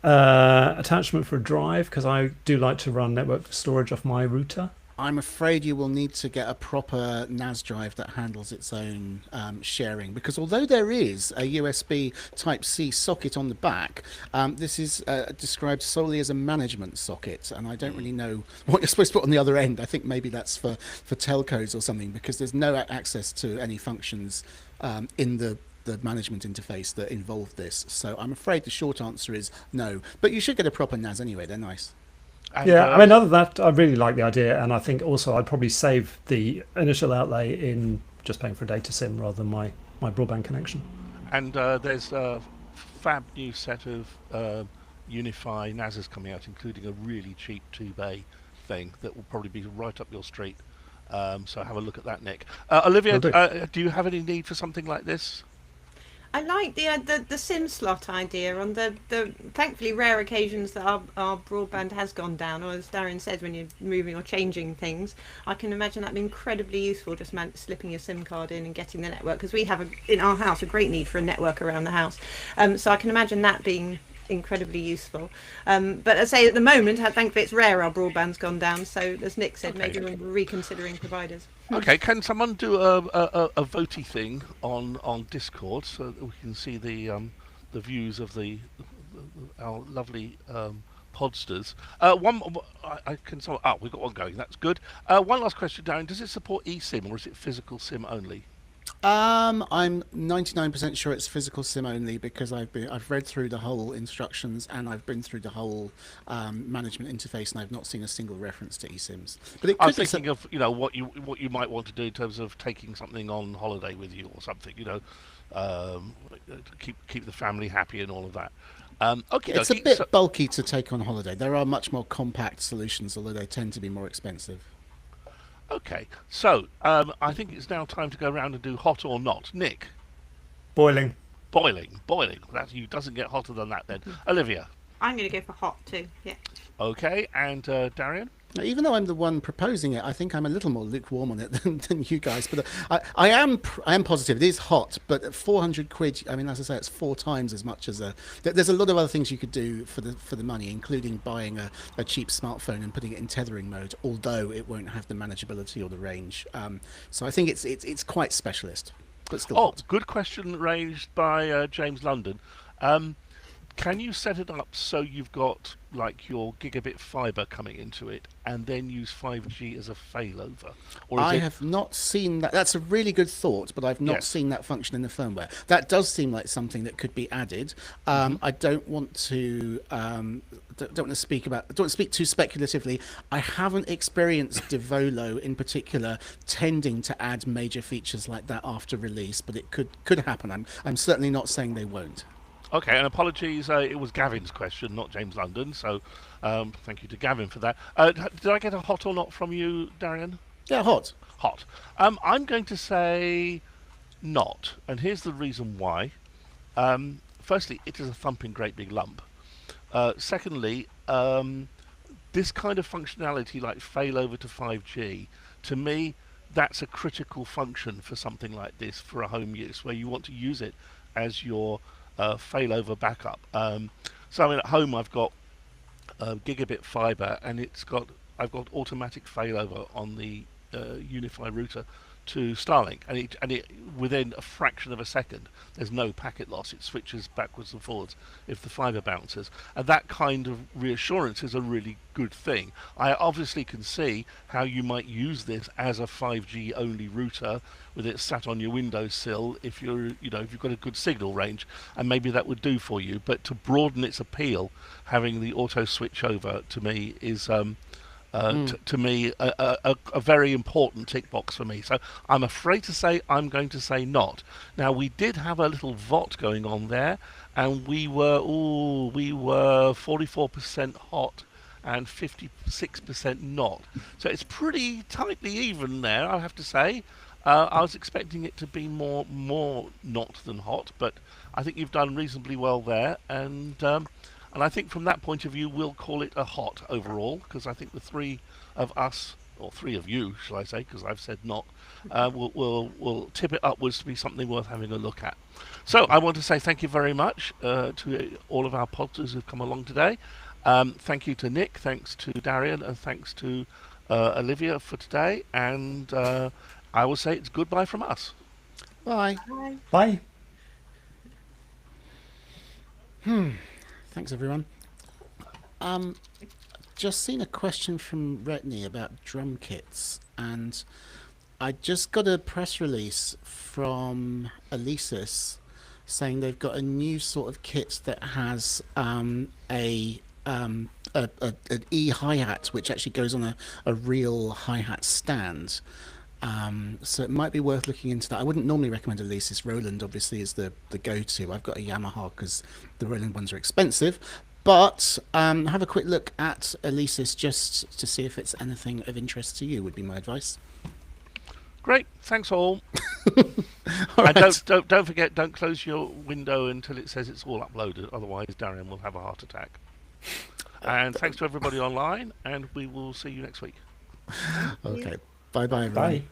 attachment for a drive? Because I do like to run network storage off my router. I'm afraid you will need to get a proper NAS drive that handles its own sharing, because although there is a USB Type-C socket on the back, this is described solely as a management socket, and I don't really know what you're supposed to put on the other end. I think maybe that's for telcos or something, because there's no access to any functions in the management interface that involve this. So I'm afraid the short answer is no, but you should get a proper NAS anyway. They're nice. And, Yeah, I mean, other than that, I really like the idea, and I think also I'd probably save the initial outlay in just paying for a data SIM rather than my broadband connection. And there's a fab new set of Unify NASs coming out, including a really cheap 2-bay thing that will probably be right up your street. So have a look at that, Nick. Olivia, Will do you have any need for something like this? I like the SIM slot idea on the thankfully rare occasions that our broadband has gone down, or as Darren says, when you're moving or changing things. I can imagine that being incredibly useful, just slipping your SIM card in and getting the network, because we have in our house a great need for a network around the house. So I can imagine that being incredibly useful. But I say at the moment, thankfully it's rare our broadband's gone down. So as Nick said, maybe we're reconsidering providers. Okay, can someone do a votey thing on Discord so that we can see the views of our lovely podsters? I can. We've got one going. That's good. One last question, Darren. Does it support eSIM or is it physical SIM only? I'm 99% sure it's physical SIM only, because I've read through the whole instructions and I've been through the whole management interface, and I've not seen a single reference to eSIMs. But it I could was thinking of what you might want to do in terms of taking something on holiday with you or something. Keep the family happy and all of that. Okay, it's a bit bulky to take on holiday. There are much more compact solutions, although they tend to be more expensive. Okay, so I think it's now time to go around and do hot or not. Nick? Boiling. Boiling. That doesn't get hotter than that then. Olivia? I'm going to go for hot too. Yeah. Okay, and Darian? Now, even though I'm the one proposing it, I think I'm a little more lukewarm on it than you guys. But I am positive. It is hot, but at 400 quid, I mean, as I say, it's 4 times as much as there's a lot of other things you could do for the money, including buying a cheap smartphone and putting it in tethering mode, although it won't have the manageability or the range. So I think it's quite specialist, but still hot. Good question raised by James London. Can you set it up so you've got like your gigabit fiber coming into it and then use 5G as a failover? Or I have not seen that. That's a really good thought, but I've not seen that function in the firmware. That does seem like something that could be added. I don't want to speak too speculatively. I haven't experienced Devolo in particular tending to add major features like that after release, but it could happen. I'm certainly not saying they won't. Okay, and apologies, it was Gavin's question, not James London, so thank you to Gavin for that. Did I get a hot or not from you, Darian? Yeah, hot. Hot. I'm going to say not, and here's the reason why. Firstly, it is a thumping great big lump. Secondly, this kind of functionality like failover to 5G, to me, that's a critical function for something like this for a home use, where you want to use it as your failover backup. So I mean, at home I've got gigabit fiber, and I've got automatic failover on the Unify router to Starlink, and it within a fraction of a second, there's no packet loss. It switches backwards and forwards if the fibre bounces, and that kind of reassurance is a really good thing. I obviously can see how you might use this as a 5G only router with it sat on your windowsill if if you've got a good signal range, and maybe that would do for you. But to broaden its appeal, having the auto switch over to me is to me a very important tick box for me. So I'm afraid to say I'm going to say not. Now, we did have a little VOT going on there, and we were 44% hot and 56% not. So it's pretty tightly even there, I have to say. I was expecting it to be more not than hot, but I think you've done reasonably well there, and I think from that point of view, we'll call it a hot overall, because I think the three of us, or three of you, shall I say, because I've said not, will tip it upwards to be something worth having a look at. So I want to say thank you very much to all of our podders who've come along today. Thank you to Nick, thanks to Darian, and thanks to Olivia for today. And I will say it's goodbye from us. Bye. Bye. Bye. Thanks, everyone. Just seen a question from Retney about drum kits, and I just got a press release from Alesis saying they've got a new sort of kit that has an E hi-hat, which actually goes on a real hi-hat stand. So it might be worth looking into that. I wouldn't normally recommend Alesis. Roland obviously is the go-to. I've got a Yamaha because the Roland ones are expensive. But have a quick look at Alesis just to see if it's anything of interest to you, would be my advice. Great, thanks all. All And right. don't forget, don't close your window until it says it's all uploaded. Otherwise, Darian will have a heart attack. And thanks to everybody online, and we will see you next week. Okay. Bye-bye, everyone. Bye.